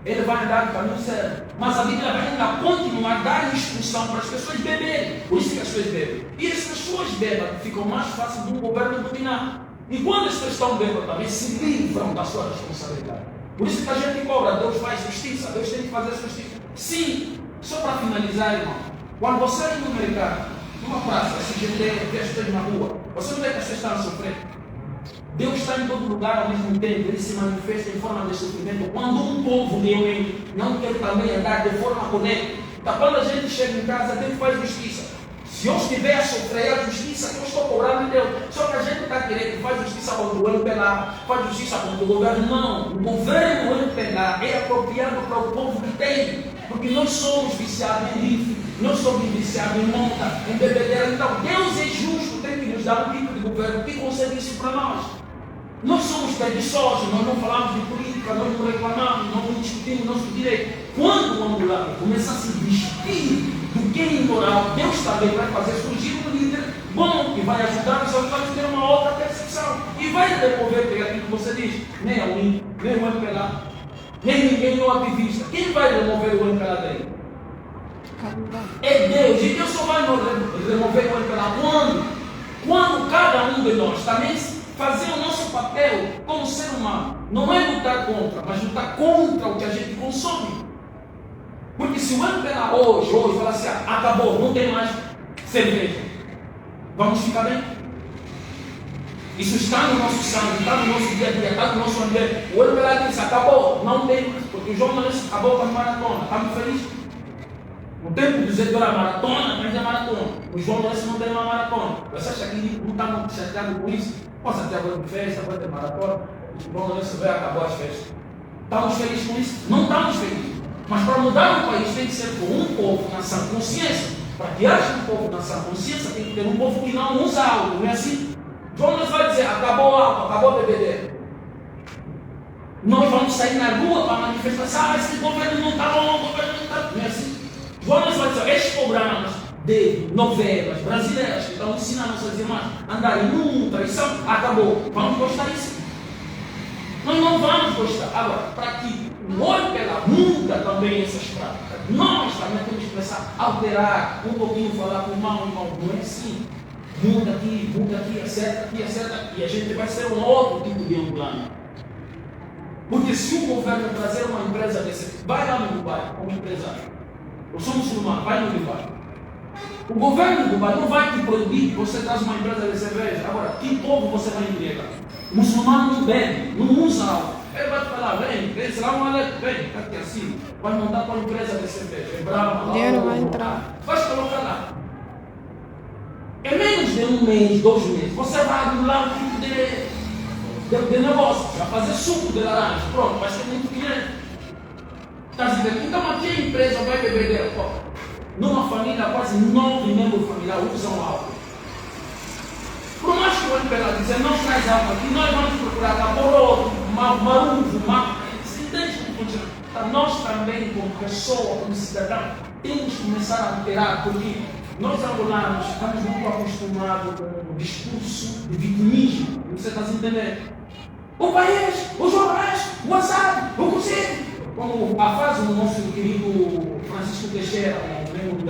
ele vai andar no caminho certo. Mas a Bíblia vai ainda continuar a dar instrução para as pessoas beberem. Por isso que as pessoas bebem. E as pessoas bebem, ficam mais fácil de um governo dominar. E quando as pessoas estão bebendo também, se livram da sua responsabilidade. Por isso que a gente cobra, Deus faz justiça, Deus tem que fazer justiça. Sim, só para finalizar, irmão. Quando você ir no mercado, numa praça, se gente vê as pessoas na rua, você não vê que as pessoas estão a sofrer. Deus está em todo lugar ao mesmo tempo, ele se manifesta em forma de sofrimento. Quando um povo realmente não quer também andar de forma correta, então, quando a gente chega em casa, Deus faz justiça. Se eu estiver a sofrer a justiça que eu estou cobrando de Deus, só que a gente está querendo que faz justiça contra o MPLA, faz justiça contra o governo. Não, o governo MPLA é apropriado para o povo que tem, porque nós somos viciados em rifle, nós somos viciados em monta, em bebedeira. Então Deus é justo, tem que nos dar um tipo de governo que concede isso para nós. Nós somos preguiçosos, nós não falamos de política, nós não reclamamos, nós não discutimos nosso direito. Quando o ambulante começa a se vestir do que é imoral, Deus também vai fazer surgir um líder bom que vai ajudar os outros a ter uma outra percepção e vai devolver aquilo que você diz. Nem a UIN, nem o MPLA, nem ninguém, nem o ativista. Quem vai remover o MPLA daí? É Deus. E Deus só vai remover o MPLA quando? Quando cada um de nós também fazer o nosso papel como ser humano. Não é lutar contra, mas lutar contra o que a gente consome. Porque se o MPLA hoje falar assim, acabou, não tem mais cerveja, vamos ficar bem? Isso está no nosso sangue, está no nosso dia a dia, está no nosso ambiente. O MPLA disse, acabou, não tem mais, porque o João Lourenço acabou com a maratona, estamos felizes. No tempo do Zé era maratona, mas é maratona. O João Lourenço não tem uma maratona. Você acha que não está muito chateado com isso? Posso até agora de festa, vai ter maratona, o João Lourenço vai acabar as festas. Estamos felizes com isso? Não estamos felizes. Mas para mudar o país tem que ser com um povo na sã consciência. Para que haja um povo na sã consciência, tem que ter um povo que não usa álcool, não é assim? João Lourenço vai dizer, acabou o álcool, acabou a bebedeira. Nós vamos sair na rua para manifestar, esse governo não está bom, o governo não está. Não é assim? João Lourenço vai dizer, estes programas de novelas brasileiras que estão ensinando nossas irmãs a andarem num traição, acabou. Vamos gostar disso? Nós não vamos gostar. Agora, para que o olho pela muda também essas práticas, nós também temos que começar a alterar um pouquinho, falar com o irmão, não é assim. Muda aqui, acerta aqui, e a gente vai ser um outro tipo de ambulante. Porque se o governo trazer uma empresa desse, vai lá no Dubai como empresário. Eu sou muçulmano, vai no Dubai. O governo do Dubai não vai te proibir que você traz uma empresa de cerveja. Agora, que povo você vai empregar? O muçulmano não bebe, não usa álcool. Ele vai te falar, vem, será um alerta, vem, está aqui assim, vai montar tua empresa de cerveja. É brava, O dinheiro vai entrar. Vai colocar lá. É menos de um mês, 2 meses. Você vai abrir lá um tipo de negócio, vai fazer suco de laranja, pronto, vai ser muito cliente. Está dizendo, então aqui a empresa vai beber dela. Numa família, quase 9 membros familiares usam álcool. Por mais que o MPLA dizer, não traz álcool aqui, nós vamos procurar laboroso, marujo, se entende como funciona. Então, nós também, como pessoa, como cidadão, temos que começar a alterar, porque nós angolanos estamos muito acostumados com o discurso de vitimismo. Você está entendendo? O país, os jornais, o WhatsApp, o conselho. Como a frase do nosso querido Francisco Teixeira, membro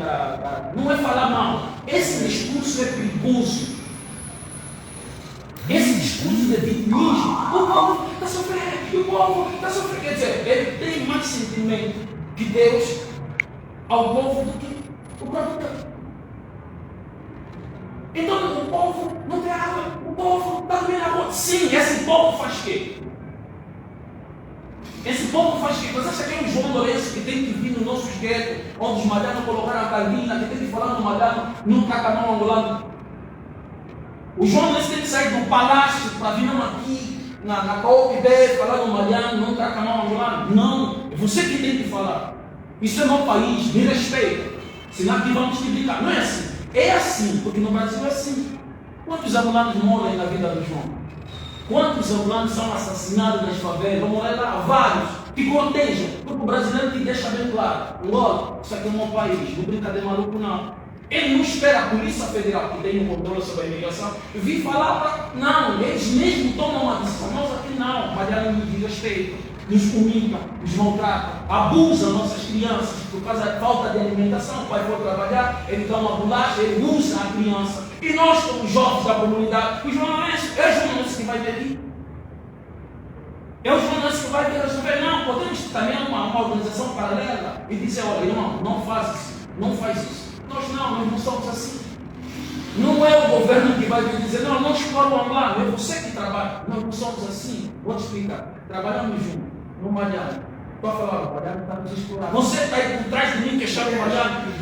não é falar mal. Esse discurso é perigoso. Esse discurso de vitimismo, o povo está sofrendo, o povo está sofrendo. Quer dizer, ele tem mais sentimento de Deus ao povo do que o próprio Deus. Então o povo não tem água, o povo está dormindo na rua. Sim, esse povo faz o quê? Esse povo faz o quê? Você acha que é um João Lourenço que tem que vir nos nossos guetos, onde os madanos colocaram a calvina, que tem que falar no madano, num cacamão angolano? O jornalista tem que sair do palácio para vir não aqui, na COPB, falar no Mariano, não está com a mão angolana. Não, é você que tem que falar. Isso é meu país, me respeita. Senão aqui vamos te brincar. Não é assim. É assim, porque no Brasil é assim. Quantos angolanos morrem na vida do João? Quantos angolanos são assassinados nas favelas? Vamos lá, vários. Que protejam. Porque o brasileiro te deixa bem claro. Logo, isso aqui é o meu país. Não brinca de maluco, não. Ele não espera a Polícia Federal, que tem um controle sobre a imigração, vir falar para. Não, eles mesmos tomam uma decisão. Nós aqui não. Mariano nos desrespeita, nos humilha, nos maltrata, abusa nossas crianças por causa da falta de alimentação. O pai for trabalhar, ele dá uma bolacha, ele usa a criança. E nós, como jovens da comunidade, os jornalistas, é o jornalista que vai ver aqui. É o jornalista que vai ver resolver. Não, podemos também uma organização paralela e dizer: olha, irmão, não faz isso, não faz isso. Nós não somos assim. Não é o governo que vai dizer: não explora lá, é você que trabalha. Nós não somos assim. Vou te explicar. Trabalhamos juntos, no Mariano. Estou a falar, o Mariano está nos explorando. Você está aí por trás de mim que chama o Mariano.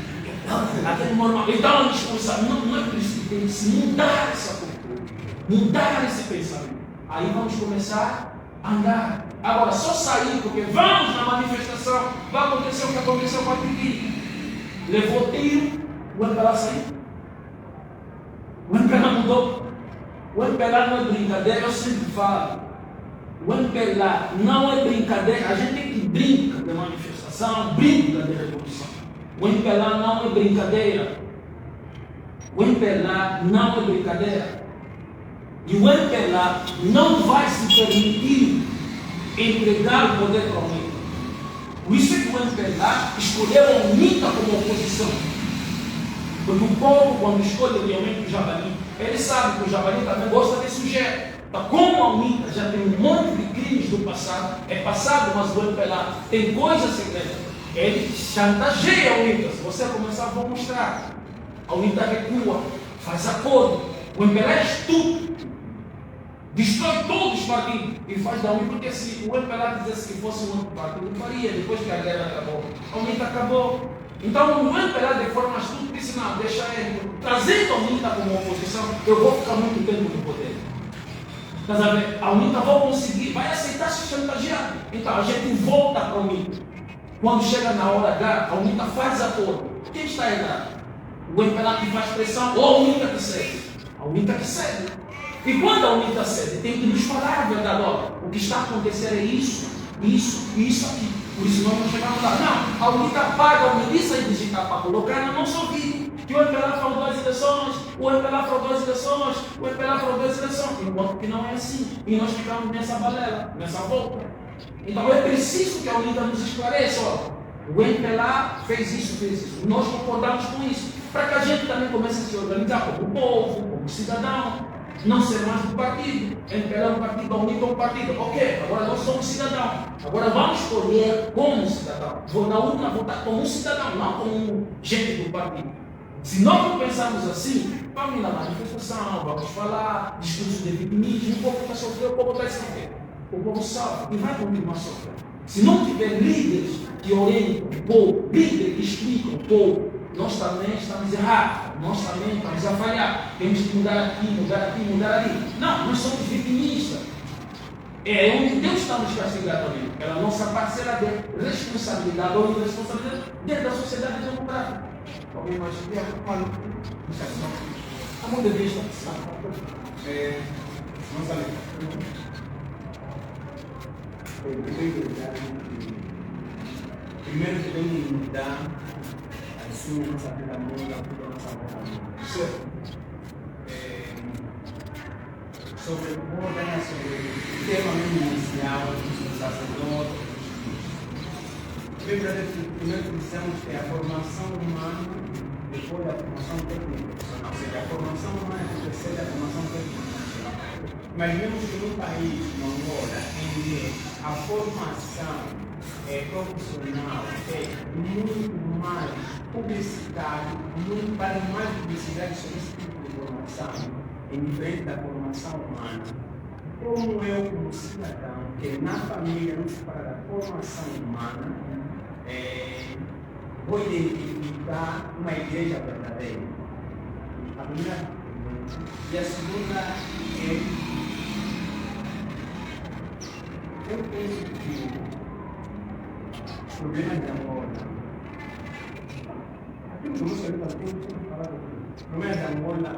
Aquele normal. Então a discussão não é preciso, tem que se mudar essa cultura, mudar esse pensamento. Aí vamos começar a andar. Agora, só sair, porque vamos na manifestação, vai acontecer o que aconteceu com a Piqui. Levou tiro, o MPLA saiu. O MPLA mudou. O MPLA não é brincadeira, eu sempre falo. O MPLA não é brincadeira. A gente tem que brincar de manifestação, brinca de revolução. O MPLA não é brincadeira. O MPLA não é brincadeira. E o MPLA não vai se permitir entregar o poder para o UNITA. Por isso é que o MPLA escolheu a UNITA como oposição. Porque o povo, quando escolhe realmente o Javali, ele sabe que o Javali também gosta de sujeito. Então, como a UNITA já tem um monte de crimes do passado, é passado, mas o MPLA tem coisas secretas, ele chantageia a UNITA. Se você começar, vou mostrar. A UNITA recua, faz acordo. O MPLA é estúpido. Destrói todos os partidos e faz da UNITA, porque se o MPLA dissesse que fosse um outro partido, faria, depois que a guerra acabou. A UNITA acabou. Então o MPLA de forma estúpida disse: não, deixa ele. Trazendo a UNITA como oposição, eu vou ficar muito tempo no poder. A UNITA vai conseguir, vai aceitar se chantagear. Então a gente volta para a UNITA. Quando chega na hora H, a UNITA faz acordo. Quem está errado? O MPLA que faz pressão ou a UNITA que cede? A UNITA que cede. E quando a UNITA cede, tem que nos falar a verdade. Olha, o que está acontecendo é isso, isso e isso aqui. Por isso nós não chegamos lá. Não, a UNITA paga a milícia digital para colocar no nosso ouvido que o MPLA fraudou as eleições, o MPLA fraudou as eleições, o MPLA fraudou as eleições. Enquanto que não é assim. E nós ficamos nessa balela, nessa volta. Então é preciso que a UNITA nos esclareça. Olha, o MPLA fez isso. Nós concordamos com isso. Para que a gente também comece a se organizar como povo, como cidadão. Não ser mais um partido. MPLA é um partido, a UNITA é um partido. Ok, agora nós somos cidadãos. Agora vamos escolher como cidadão. Vou na urna votar como um cidadão, não como um gente do partido. Se nós não pensarmos assim, vamos ir na manifestação, vamos falar, discurso de vitimismo, o povo está sofrendo, o povo está sofrendo. O povo sofre e vai continuar sofrendo. Se não tiver líderes que orientam o povo, líderes que explicam o povo, nós também estamos errados, nós também estamos a falhar. Temos que mudar aqui, mudar ali. Não, nós somos vitimistas. É onde Deus está nos castigando também, pela nossa parcela de responsabilidade ou irresponsabilidade dentro da sociedade democrática. Alguém mais quer? A mundo de vista. Não sabe. Primeiro devemos mudar assim a nossa vida muda, a nossa vontade. Certo. Sobre o tema inicial do sacerdote. Primeiro precisamos ter a formação humana, depois a formação técnica. Ou seja, a formação humana precede a formação técnica. Mas vemos que no país, no Angola, em que a formação profissional é muito mais publicitário, muito para mais publicidade sobre esse tipo de formação, em diferente da formação humana. Como eu, como cidadão, que na família não se fala da formação humana, vou identificar uma igreja verdadeira. A primeira pergunta E a segunda é, eu penso que os problemas de Angola, aquilo que eu gostaria de falar aqui, os problemas de Angola,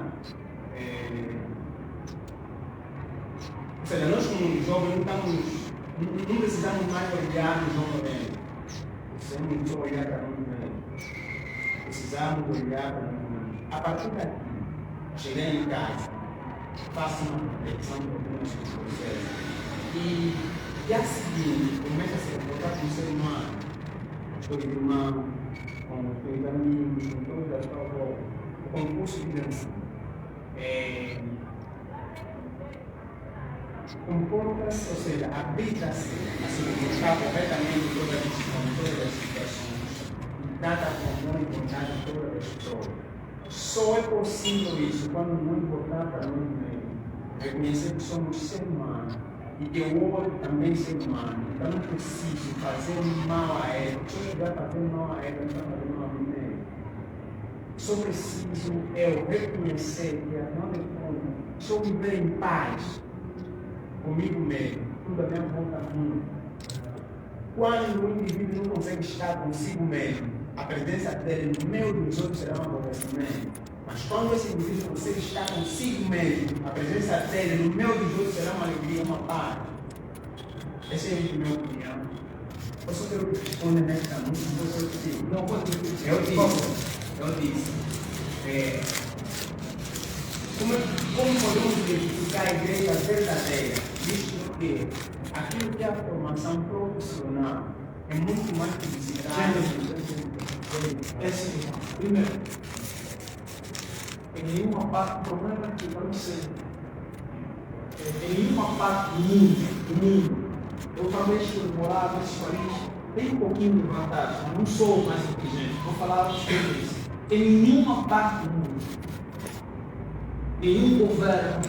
ou seja, nós como jovens não precisamos mais olhar nos jovens, precisamos só olhar para nós mesmos, precisamos olhar para nós mesmos. A partir daqui, chegar em casa, faça uma reflexão de algumas coisas e a seguinte, começa a se comportar como ser humano, com os irmãos, com os amigos, com toda a sua volta, com o concurso de dança. Comporta-se, ou seja, habita-se a se comportar corretamente em todas as situações e trata com amor e bondade todas as pessoas. Só é possível isso quando nós voltar para nós mesmos, reconhecer que somos ser humano e que o outro também é ser humano. Então não preciso fazer mal a ele. Se eu estiver fazendo mal a ele, eu estou fazendo mal a mim mesmo. Só preciso eu reconhecer que afinal de contas, só viver em paz comigo mesmo, tudo a minha volta ao mundo. Quando o indivíduo não consegue estar consigo mesmo, a presença dele no meio dos outros será um aborrecimento. Mas quando esse indivíduo consegue estar consigo mesmo, a presença dele no meio dos outros será uma alegria, uma paz. Essa é a minha opinião. Eu só quero responder nesta música. Não pode repetir. Eu disse. Como podemos identificar a igreja verdadeira? Visto que aquilo que é a formação profissional é muito mais publicidade. É assim, primeiro, em nenhuma parte, o problema é que não sei, em nenhuma parte do mundo, eu talvez por morar nesse país, tenho um pouquinho de vantagem, mas não sou o mais inteligente, vou falar sobre isso. Em nenhuma parte do mundo, nenhum governo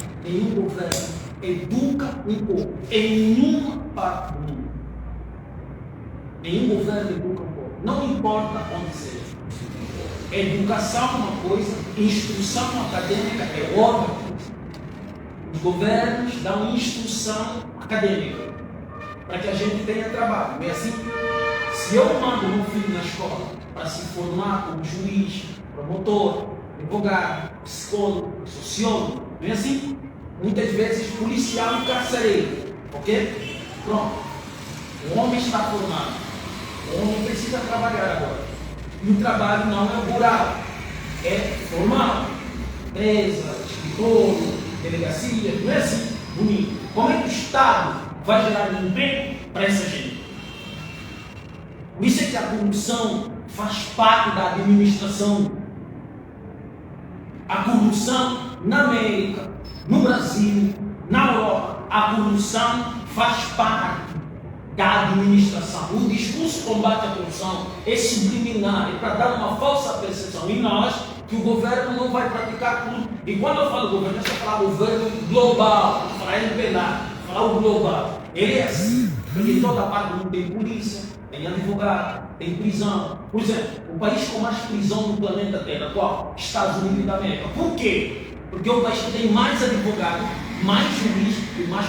educa um pouco. Em nenhuma parte do mundo. Nenhum governo educa um pouco. Não importa onde seja. Educação é uma coisa, instrução acadêmica é outra coisa. Os governos dão instrução acadêmica para que a gente tenha trabalho. Não é assim? Se eu mando meu filho na escola para se formar como juiz, promotor, advogado, psicólogo, sociólogo, não é assim? Muitas vezes policial e carcereiro, ok? Pronto. O homem está formado. O homem precisa trabalhar agora. E o trabalho não é rural, é formal. Empresa, escritório, delegacia, não é assim? Bonito. Como é que o Estado vai gerar emprego para essa gente? Por isso é que a corrupção faz parte da administração. A corrupção na América, no Brasil, na Europa, a corrupção faz parte da administração. O discurso combate a corrupção é subliminar, é para dar uma falsa percepção em nós que o governo não vai praticar tudo. E quando eu falo governo, eu estou falando governo global, não falar MPLA, falar o global. Ele é assim, porque em toda parte do mundo tem polícia, tem advogado, tem prisão. Por exemplo, o país com mais prisão no planeta Terra, qual? Estados Unidos da América. Por quê? Porque é o país que tem mais advogado, mais juiz e mais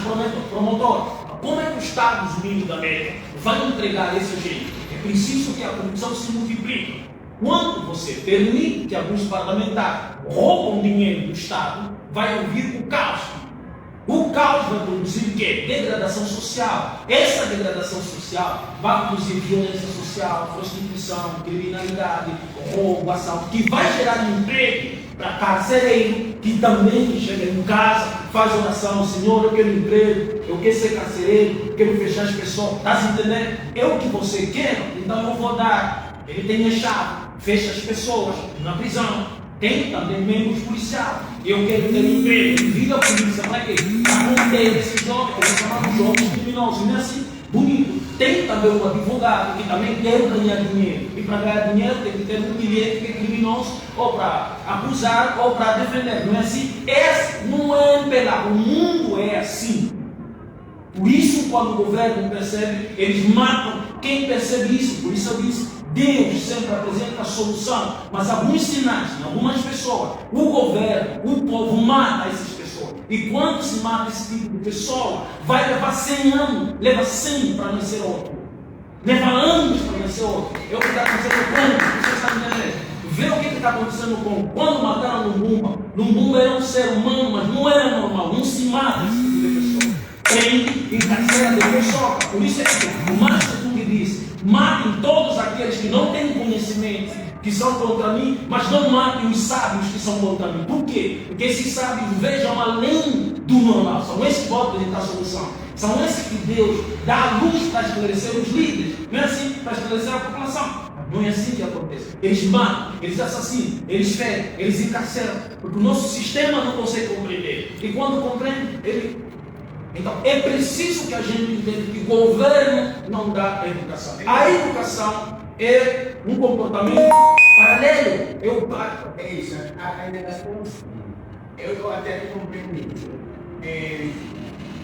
promotor. Como é que os Estados Unidos da América vai entregar esse jeito? É preciso que a corrupção se multiplique. Quando você permite que alguns parlamentares roubam dinheiro do Estado, vai ouvir o caos. O caos vai produzir o quê? Degradação social. Essa degradação social vai produzir violência social, prostituição, criminalidade, roubo, assalto, que vai gerar emprego para carcereiro, que também chega em casa, faz oração: Senhor, eu quero emprego, eu quero ser carcereiro, eu quero fechar as pessoas. Está se entendendo? É o que você quer, então eu vou dar. Ele tem a chave, fecha as pessoas na prisão. Tem também membros policiais. Eu quero ter emprego, liga a polícia para quê? Para conter esses jovens, que são chamados jovens criminosos. Não é assim? Bonito. Tem também um advogado que também quer ganhar dinheiro. E para ganhar dinheiro tem que ter um cliente que é criminoso, ou para acusar, ou para defender. Não é assim? Esse não é MPLA. O mundo é assim. Por isso, quando o governo percebe, eles matam quem percebe isso. Por isso eu disse, Deus sempre apresenta a solução, mas alguns sinais, algumas pessoas, o governo, o povo mata essas pessoas. E quando se mata esse tipo de pessoa, vai levar 100 anos, leva 100 para nascer outro. Leva anos para nascer outro. É o que está acontecendo no Congo, vocês estão entendendo? Vê o que está acontecendo no Congo. Quando mataram Lumumba era um ser humano, mas não era normal, não se mata esse tipo de pessoa. Prende, encarcera, depois soca. Por isso é que o Márcio Tugue disse: matem todos aqueles que não têm conhecimento, que são contra mim, mas não matem os sábios que são contra mim. Por quê? Porque esses sábios vejam além do normal. São esses que podem apresentar a solução. São esses que Deus dá a luz para esclarecer os líderes. Não é assim para esclarecer a população. Não é assim que acontece. Eles matam, eles assassinam, eles ferem, eles encarceram. Porque o nosso sistema não consegue compreender. E quando compreende, ele... Então, é preciso que a gente entenda que o governo não dá a educação. A educação é um comportamento paralelo. É isso. Ainda das coisas, eu até compreendi.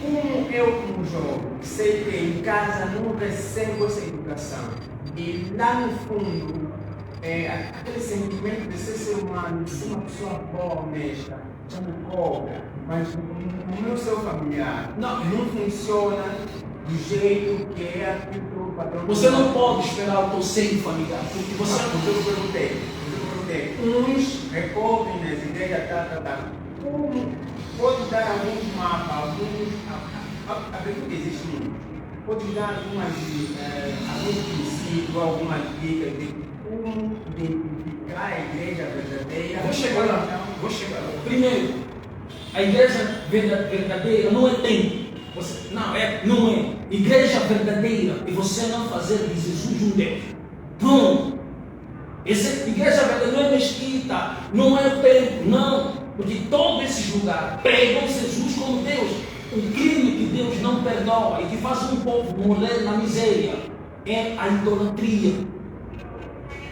Como eu, como jovem, sei que em casa não recebo essa educação. E lá no fundo, aquele sentimento de ser humano, de ser uma pessoa boa, honesta, já me cobra. Mas no meu seu familiar não funciona do jeito que é aquilo o padrão. Você não pode esperar o teu seio familiar, porque você não. Eu perguntei. Uns recorrem nas igrejas, como pode dar alguns mapas, a pergunta existe muito. Pode dar alguns princípios, algumas dicas de como identificar a igreja verdadeira. Vou chegar lá. Primeiro, a igreja verdadeira não é tempo. Não é. Igreja verdadeira é você não fazer de Jesus um Deus. Não. Essa igreja verdadeira não é mesquita, não é o templo, não. Porque todos esses lugares pregam Jesus como Deus. O crime que Deus não perdoa e que faz um povo morrer na miséria é a idolatria.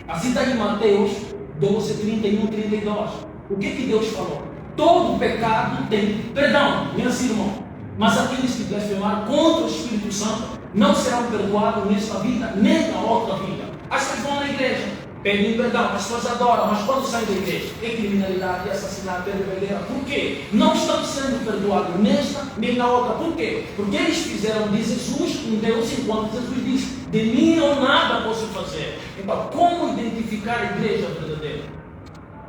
Assim está em Mateus 12, 31, 32. O que Deus falou? Todo pecado tem perdão, meus irmãos. Mas aqueles que blasfemarem contra o Espírito Santo não serão perdoados nesta vida, nem na outra vida. As pessoas vão na igreja, pedem perdão, as pessoas adoram, mas quando saem da igreja, é criminalidade, assassinato, rebelião. Por quê? Não estão sendo perdoados nesta nem na outra. Por quê? Porque eles fizeram de Jesus um Deus, enquanto Jesus disse: de mim eu nada posso fazer. Então, como identificar a igreja verdadeira?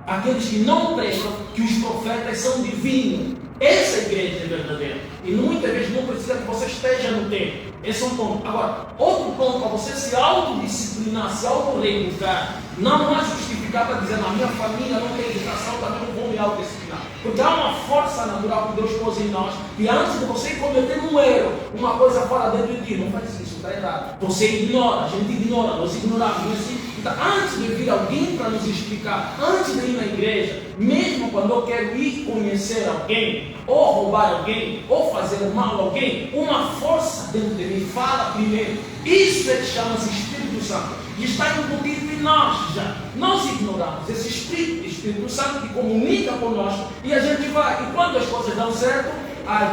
Aqueles que não pregam que os profetas são divinos. Essa igreja é verdadeira. E muitas vezes não precisa que você esteja no tempo. Esse é um ponto. Agora, outro ponto para você se autodisciplinar, se autorreeducar, não é justificar para dizer: na minha família não tem educação, também não vou me autodisciplinar. Porque há uma força natural que Deus pôs em nós, e antes de você cometer um erro, uma coisa fora dentro de ti, não faz isso, está errado. Você ignora, a gente ignora, nós ignoramos. Assim, então, antes de vir alguém para nos explicar, antes de ir na igreja, mesmo quando eu quero ir conhecer alguém, ou roubar alguém, ou fazer mal a alguém, uma força dentro de mim fala primeiro. Isso é que chama-se Espírito Santo. E está incutido em nós já. Nós ignoramos esse Espírito Santo que comunica conosco e a gente vai. E quando as coisas dão certo,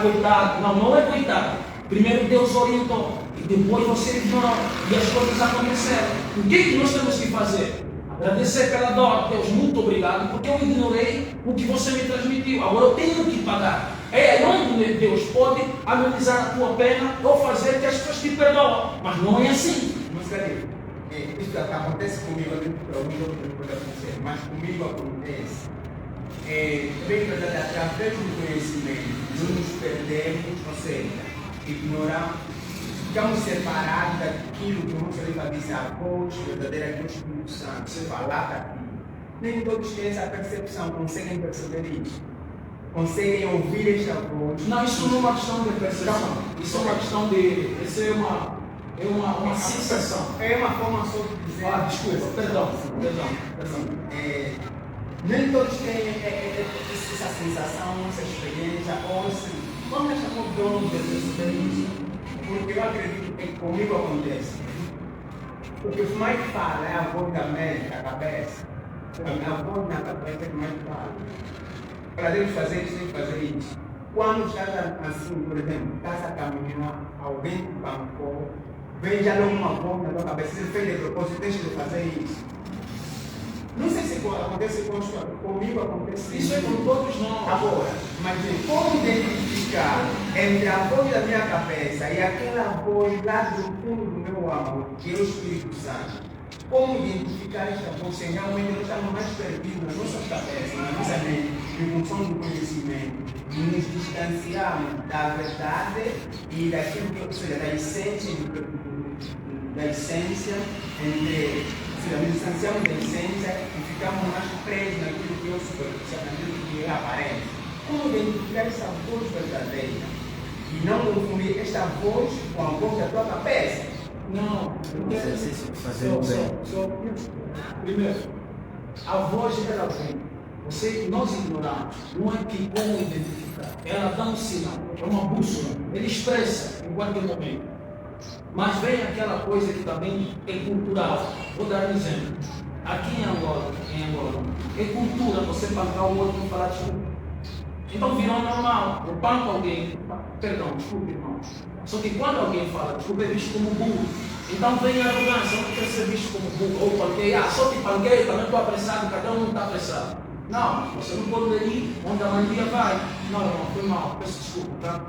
coitado. Não é coitado. Primeiro Deus orientou e depois você ignorou e as coisas aconteceram. O que nós temos que fazer? Agradecer pela dor. Deus, muito obrigado, porque eu ignorei o que você me transmitiu. Agora eu tenho que pagar. É onde Deus pode amenizar a tua pena ou fazer que as pessoas te perdoem. Mas não é assim. Mas cadê? Isso acontece comigo, para mim não pode acontecer, mas comigo acontece. Bem verdade, através do conhecimento, não nos perdemos, ou seja, ignoramos, ficamos separados daquilo que o nosso livro diz: a voz verdadeira do Espírito Santo, se falar daqui. Nem todos têm essa percepção, conseguem perceber isso, conseguem ouvir esta voz. Não, isso não é uma questão de percepção, isso é uma questão de. Isso é uma sensação. É uma forma só de dizer. Desculpa, perdão. Nem todos têm essa sensação, essa experiência, ou vamos deixar com o dono de perceber isso. Porque eu acredito que comigo acontece. O que mais fala é a voz da mente, da cabeça. A voz na cabeça é que mais fala. Para Deus fazer isso, tem que fazer isso. Quando estás assim, por exemplo, estás a caminhar, alguém te bancou, vem já logo uma voz na tua cabeça, se fez de propósito, tens de fazer isso. Não sei se acontece comigo, acontece Isso é com todos nós. agora, mas como identificar entre a voz da minha cabeça e aquela voz lá do fundo do meu alma, que é o Espírito Santo? Como identificar esta voz se realmente nós estamos mais perdidos nas nossas cabeças, na nossa mente, em função do conhecimento, e nos distanciamos da verdade e daquilo que, ou seja, da essência, nos distanciamos da essência e ficamos mais presos naquilo que é superficial, naquilo que é aparente. Como identificar essa voz verdadeira e não confundir esta voz com a voz da tua cabeça? Não, Exercício de fazer o bem. primeiro, a voz ela vem. Nós ignoramos. Não é que como identificar. Ela dá um sinal, é uma bússola. Ele expressa em qualquer momento. Mas vem aquela coisa que também é cultural. Vou dar um exemplo. Aqui em Angola, é cultura você pancar o outro e falar desculpa. Então virou normal. Eu panco alguém, perdão, desculpe, irmão. Só que quando alguém fala desculpa é visto como burro. Então vem a arrogância, não quer ser visto como burro. Ou panquei, só te panquei, também estou apressado, cada um está apressado. Não, você não pode ir onde a maioria vai. Não, irmão, foi mal, peço desculpa, tá?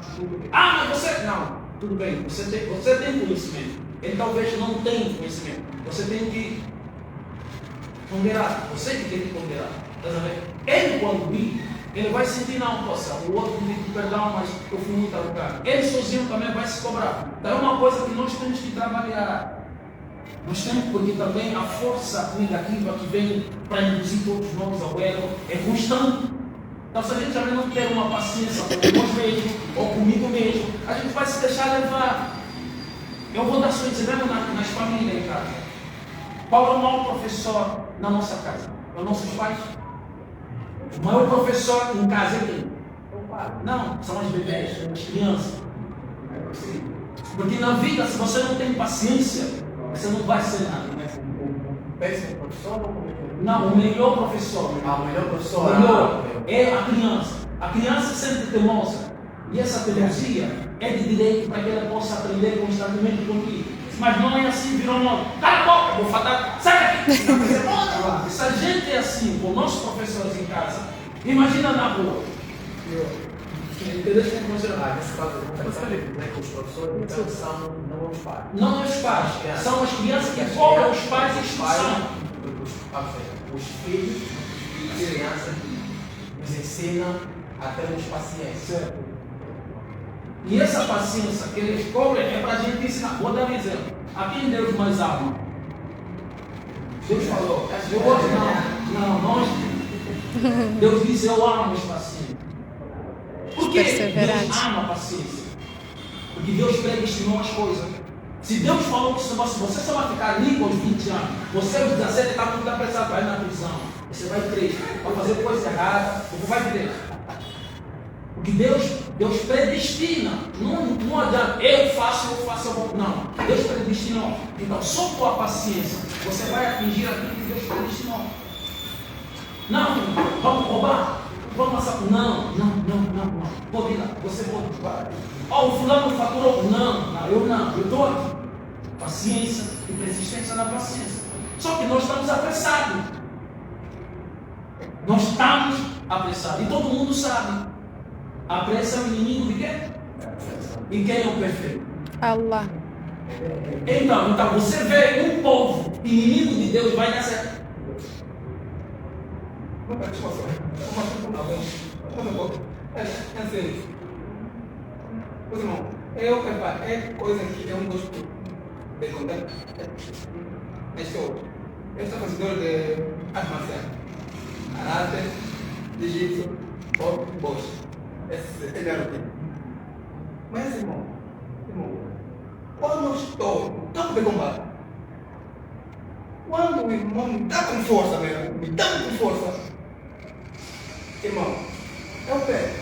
Mas você. Não, tudo bem, você tem conhecimento. Ele talvez não tenha conhecimento. Você tem que ponderar, você que tem que ponderar. Tá vendo? Ele quando vir, ele vai sentir, não, poxa, o outro me pediu perdão, mas eu fui muito arrogante. Ele sozinho também vai se cobrar. Então é uma coisa que nós temos que trabalhar. Nós temos, porque também a força negativa que vem para induzir todos nós ao erro é constante. Então se a gente também não ter uma paciência com nós mesmos ou comigo mesmo, a gente vai se deixar levar. Eu vou dar só exemplo nas famílias em casa. Qual é o maior professor na nossa casa? É os nossos pais. O maior professor em casa é quem? Não, são as bebês, as crianças. Porque na vida, se você não tem paciência, você não vai ser nada. Péssimo professor ou como é que é? Não, o melhor professor. O melhor professor. O melhor é a criança. A criança sempre teimosa. E essa teimosia é de direito para que ela possa aprender constantemente contigo. Mas não é assim, virou nome. Cala a boca, vou falar. Sai daqui! Se a gente é assim com nossos professores em casa, imagina na rua. Entendeu? Nesse caso, que os professores então, são não os pais. Não é os pais, são as crianças que cobram os pais em instituição. Os filhos e as crianças nos ensinam a termos paciência. Certo. E essa paciência que eles cobram é para a gente ensinar. Vou dar um exemplo. A quem Deus mais ama? Deus falou. Eu gosto, não, nós. Deus diz: eu amo os pacientes. Por que Deus ama a paciência? Porque Deus predestinou as coisas. Se Deus falou que você só vai ficar ali com os 20 anos, você aos 17 está muito apressado, vai na prisão, você vai preso, vai fazer coisa errada, você vai preso. Porque Deus predestina. Não adianta, eu faço, não. Deus predestinou. Então, só com a paciência, você vai atingir aquilo que Deus predestinou. Não, vamos roubar. Vamos passar. Não. Pode ir lá, você pode roubar. O fulano faturou. Não, eu estou aqui. Paciência e persistência na paciência. Só que nós estamos apressados. E todo mundo sabe. A pressa é o inimigo de quem? E quem é o perfeito? Allah. Então você vê um povo inimigo de Deus vai nessa. É coisa que eu não gosto de contar. Eu sou fazedor de arte marcial, karate, jiu-jitsu, boxe. Esse é a rotina. Mas, irmão, quando eu estou no campo de combate, quando o irmão me dá com força mesmo, irmão, eu pego.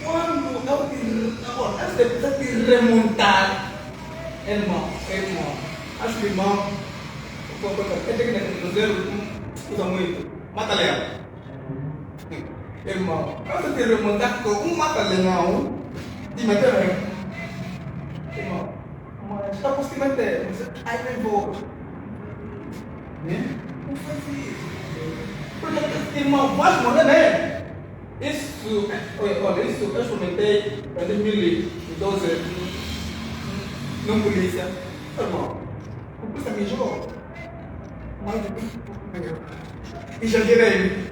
Quando eu antes de remontar, irmão, acho que irmão, é técnica de cruzeiro, usa muito, mata leão. Irmão, antes de remontar com um mata-leão, de matar irmão, mas está se meter, aí vem volta. Né? Não faz isso. Porque, irmão, vai morrer mesmo. Isso, olha, isso eu experimentei em 2012 na polícia. Irmão, a polícia me jogou. Mas exagerei.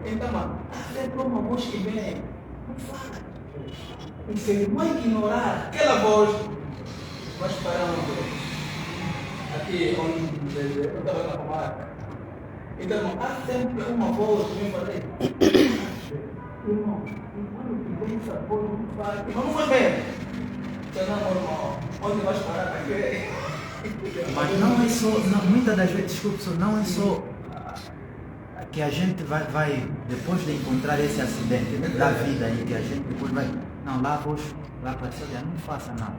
Então, mano, há sempre uma voz que vem. Não fala. E se não ignorar aquela voz, vai parar uma vez. Aqui onde eu estava na comarca. Então, há sempre uma voz que vem fazer. Irmão, quando que vem essa voz, não fala. Irmão, não vai bem. Então, não, irmão, onde vais parar aqui? Mas não é só, não, muitas das vezes, desculpe, não é só que a gente vai depois de encontrar esse acidente da vida aí, que a gente depois vai, não, lá para a não faça nada.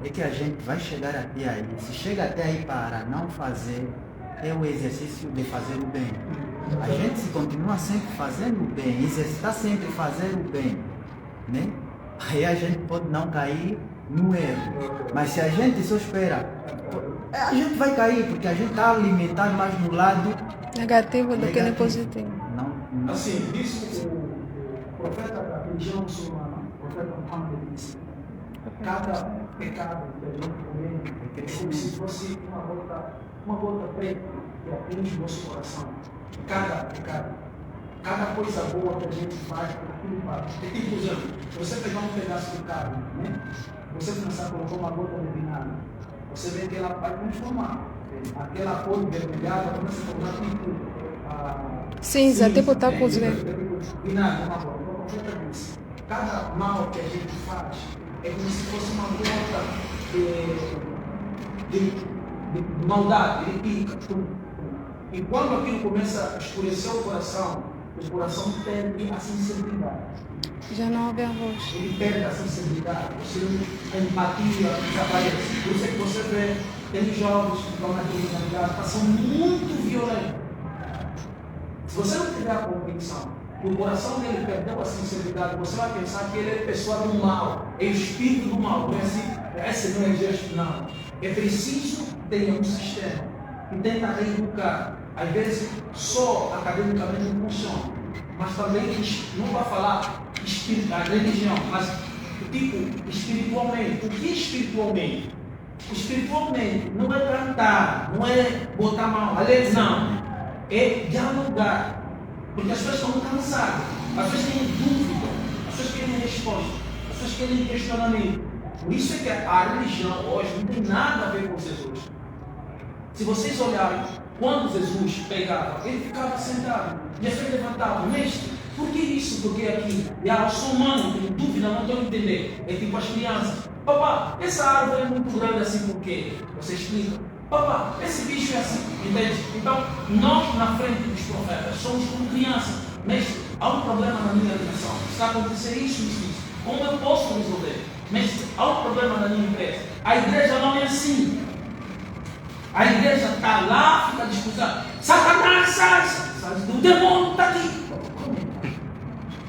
É que a gente vai chegar até aí, se chega até aí para não fazer, é o exercício de fazer o bem. A gente se continua sempre fazendo o bem, exercitar sempre fazer o bem, né? Aí a gente pode não cair no erro. Mas se a gente só espera, a gente vai cair, porque a gente está alimentado mais no lado negativo do que no positivo. Não. Assim, disse o profeta da religião muçulmana, o profeta Muhammad disse: cada pecado que a gente comete é como se fosse uma gota preta que atinge o nosso coração. Cada pecado, cada coisa boa que a gente faz, aquilo vai. Tipo, por exemplo, você pegar um pedaço de carne, né? Você começar a colocar uma gota de vinagre, você vê que ela vai transformar. Aquela cor vermelhada começa a tornar tipo cinza, tipo tá cozido. Vinagre, uma gota. O profeta disse: cada mal que a gente faz é como se fosse uma gota de maldade, ele pica. E quando aquilo começa a escurecer o coração perde a sensibilidade. Já não ouve a voz. Ele perde a sensibilidade, a empatia desaparece. Por isso é que você vê, tem jovens que estão na criminalidade, são muito violentos. Se você não tiver a convicção que o coração dele perdeu a sensibilidade, você vai pensar que ele é pessoa do mal, é espírito do mal. Não é assim, esse não é gesto, não. É preciso ter um sistema que tenta reeducar. Às vezes, só academicamente não funciona, mas também não vai falar a religião, mas tipo espiritualmente. O que é espiritualmente? Espiritualmente não é cantar, não é botar mão, não, é dialogar, porque as pessoas estão cansadas, as pessoas têm dúvida, as pessoas querem resposta, as pessoas querem questionamento. Por isso é que a religião hoje não tem nada a ver com Jesus. Se vocês olharem, quando Jesus pegava, ele ficava sentado, e as pessoas levantavam: mestre, por que isso, por que aquilo? E eu sou humano, tenho dúvida, não estou a entender. É tipo as crianças: papá, essa árvore é muito grande assim, por quê? Você explica: papá, esse bicho é assim, entende? Então, nós na frente dos profetas somos como crianças. Mestre, há um problema na minha relação, está a acontecer isso. Como eu posso resolver? Mestre, há um problema na minha empresa. A igreja não é assim. A igreja está lá, fica disputando: Satanás, sai, o demônio está aqui.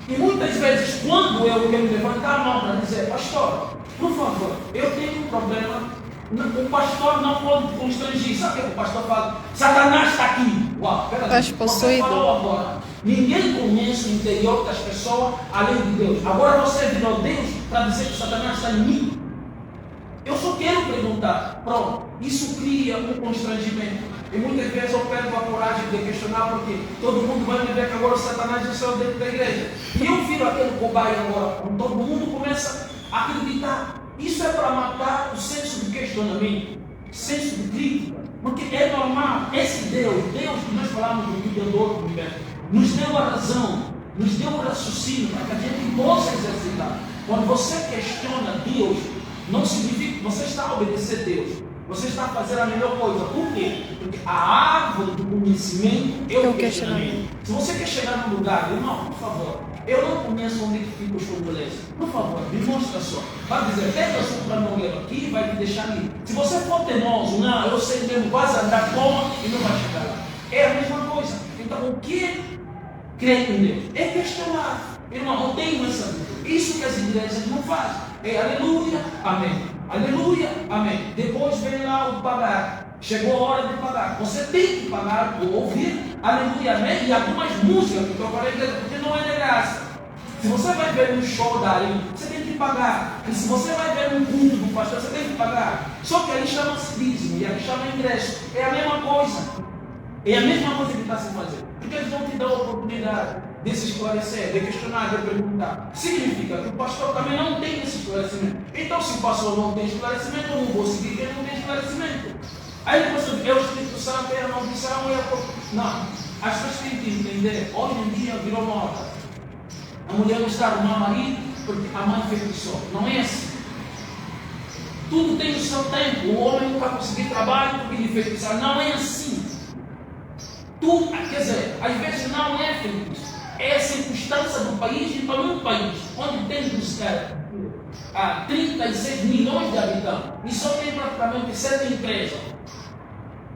E muitas vezes, quando eu quero levantar a mão para dizer: pastor, por favor, eu tenho um problema, o pastor não pode constrangir. Sabe o que o pastor fala? Satanás está aqui. Uau, peraí, você falou agora. Ninguém conhece o interior das pessoas além de Deus. Agora você virou Deus para dizer que Satanás está em mim? Eu só quero perguntar. Pronto, isso cria um constrangimento. E muitas vezes eu perco a coragem de questionar, porque todo mundo vai me ver que agora o Satanás é só dentro da igreja. E eu viro aquele cobaia agora, quando todo mundo começa a acreditar. Isso é para matar o senso de questionamento, senso de crítica. Porque é normal, esse Deus que nós falamos do Criador do universo, nos deu a razão, nos deu o raciocínio para que a gente possa exercitar. Quando você questiona Deus, não significa que você está a obedecer a Deus. Você está a fazer a melhor coisa. Por quê? Porque a árvore do conhecimento é o questionamento. Se você quer chegar num lugar, irmão, por favor, eu não conheço onde fica os formuleiros. Por favor, me mostra só. Vai dizer: pega a sua para não ler aqui e vai te deixar ali. Se você for teimoso, não, eu sei mesmo, vai andar como e não vai chegar lá. É a mesma coisa. Então, o que é crer em Deus? É questionar. Irmão, eu tenho essa dúvida. Isso que as igrejas não fazem. É aleluia, amém. Aleluia, amém. Depois vem lá o pagar. Chegou a hora de pagar. Você tem que pagar por ouvir aleluia, amém. E algumas músicas que eu falei, porque não é de graça. Se você vai ver um show da Aline, você tem que pagar. E se você vai ver um culto do pastor, você tem que pagar. Só que ali chama-se dízimo e aqui chama ingresso. É a mesma coisa. É a mesma coisa que está se fazendo. Porque eles não te dão a oportunidade de se esclarecer, de questionar, de perguntar. Significa que o pastor também não tem esse esclarecimento. Então, se o pastor não tem esclarecimento, eu não vou seguir quem não tem esclarecimento. Aí depois é o Espírito Santo, é a maldição, é a... Não. As pessoas têm que entender. Hoje em dia virou moda. A mulher não está arrumando marido porque a mãe feitiçou. Não é assim. Tudo tem o seu tempo. O homem não vai conseguir trabalho porque ele feitiçar. Não é assim. Tudo, quer dizer, às vezes não é feitiço. É a circunstância do país e para um país onde tem 36 milhões de habitantes e só tem praticamente 7 empresas.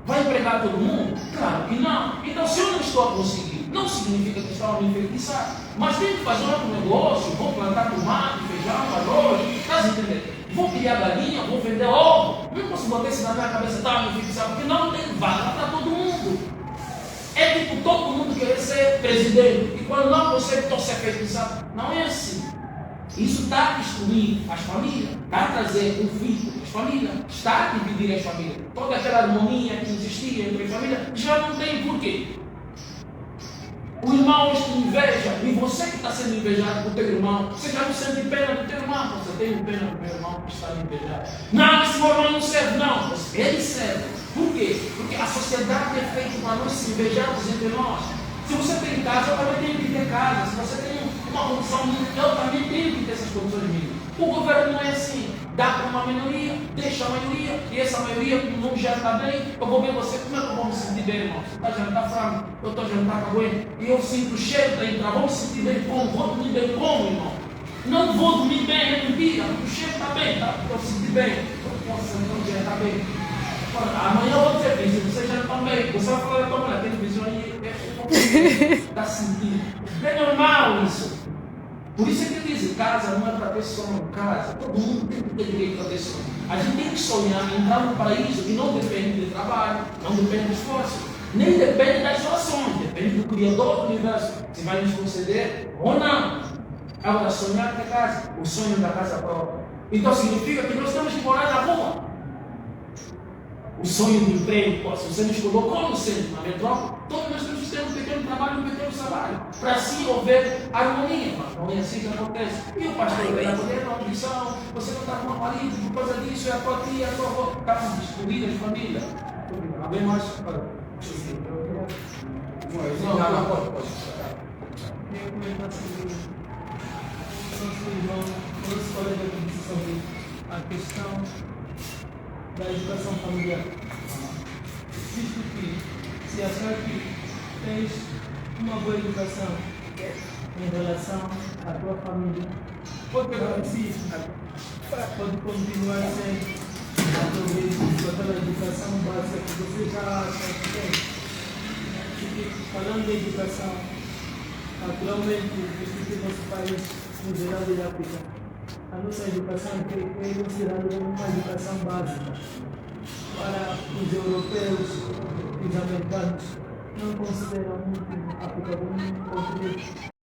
Vai empregar todo mundo? Claro que não. Então, se eu não estou a conseguir, não significa que estão a me enfeitiçar. Mas tem que fazer outro negócio. Vou plantar tomate, feijão, arroz. Está entendendo? Vou criar galinha, vou vender ovo. Não posso botar isso na minha cabeça, está a me enfeitiçar, porque não tem vaga para todo mundo. É tipo todo mundo querer ser presidente. E quando não consegue, então ser feitiçado. Não é assim. Isso está a destruir as famílias, está a trazer conflito às famílias, está a dividir as famílias. Toda aquela harmonia que existia entre as famílias já não tem porquê. O irmão te inveja, e você que está sendo invejado por teu irmão, você já não sente pena do teu irmão, você tem pena do meu irmão que está a invejar. Não, esse meu irmão não serve, não, ele serve. Por quê? Porque a sociedade é feita para nós se invejarmos entre nós. Se você tem casa, eu também tenho que ter casa. Se você tem uma condição mínima, eu também tenho que ter essas condições mínimas. O governo não é assim. Dá para uma minoria, deixa a maioria, e essa maioria não janta bem. Eu vou ver você, como é que eu vou me sentir bem, irmão? Você está a jantar frango, eu estou a jantar caguete, e eu sinto o cheiro da entrada. Vou me sentir bem como? Vou dormir bem como, irmão? Não vou dormir bem, é mentira, o cheiro está bem, tá? Eu sinto bem. Eu posso então jantar bem. Amanhã eu vou dizer bem, se você já está bem, você vai falar para a mulher, televisão aí, está sentindo. É normal isso. Por isso é que dizem, casa não é para ter sonho, casa. Todo mundo tem que ter direito a ter sonho. A gente tem que sonhar, entrar no paraíso que não depende de trabalho, não depende de esforço, nem depende das suas ações, depende do Criador do universo, se vai nos conceder ou não. Agora, sonhar ter casa, o sonho da casa própria. Então significa que nós temos que morar na rua. O sonho de emprego, se você nos colocou no centro, na metrópole, todos nós temos que ter um pequeno trabalho, um pequeno salário, para assim haver harmonia. Mas não é assim que acontece. E o pastor vem a poder uma audição, você não está com uma marido, por causa disso, é a tua tia, a tua avó, estamos destruídas, família. Bem mais para. Não, pode. Eu comentar sobre nosso irmão, nosso colega que disse sobre a questão da educação familiar. Visto que se achar que tens uma boa educação em relação à tua família, pode continuar sendo a aquela educação básica que você já acha que tem. E falando de educação, naturalmente, visto que nosso país, no geral de África, a nossa educação é considerada como uma educação básica. Para os europeus e os americanos, não consideram muito a África como um continente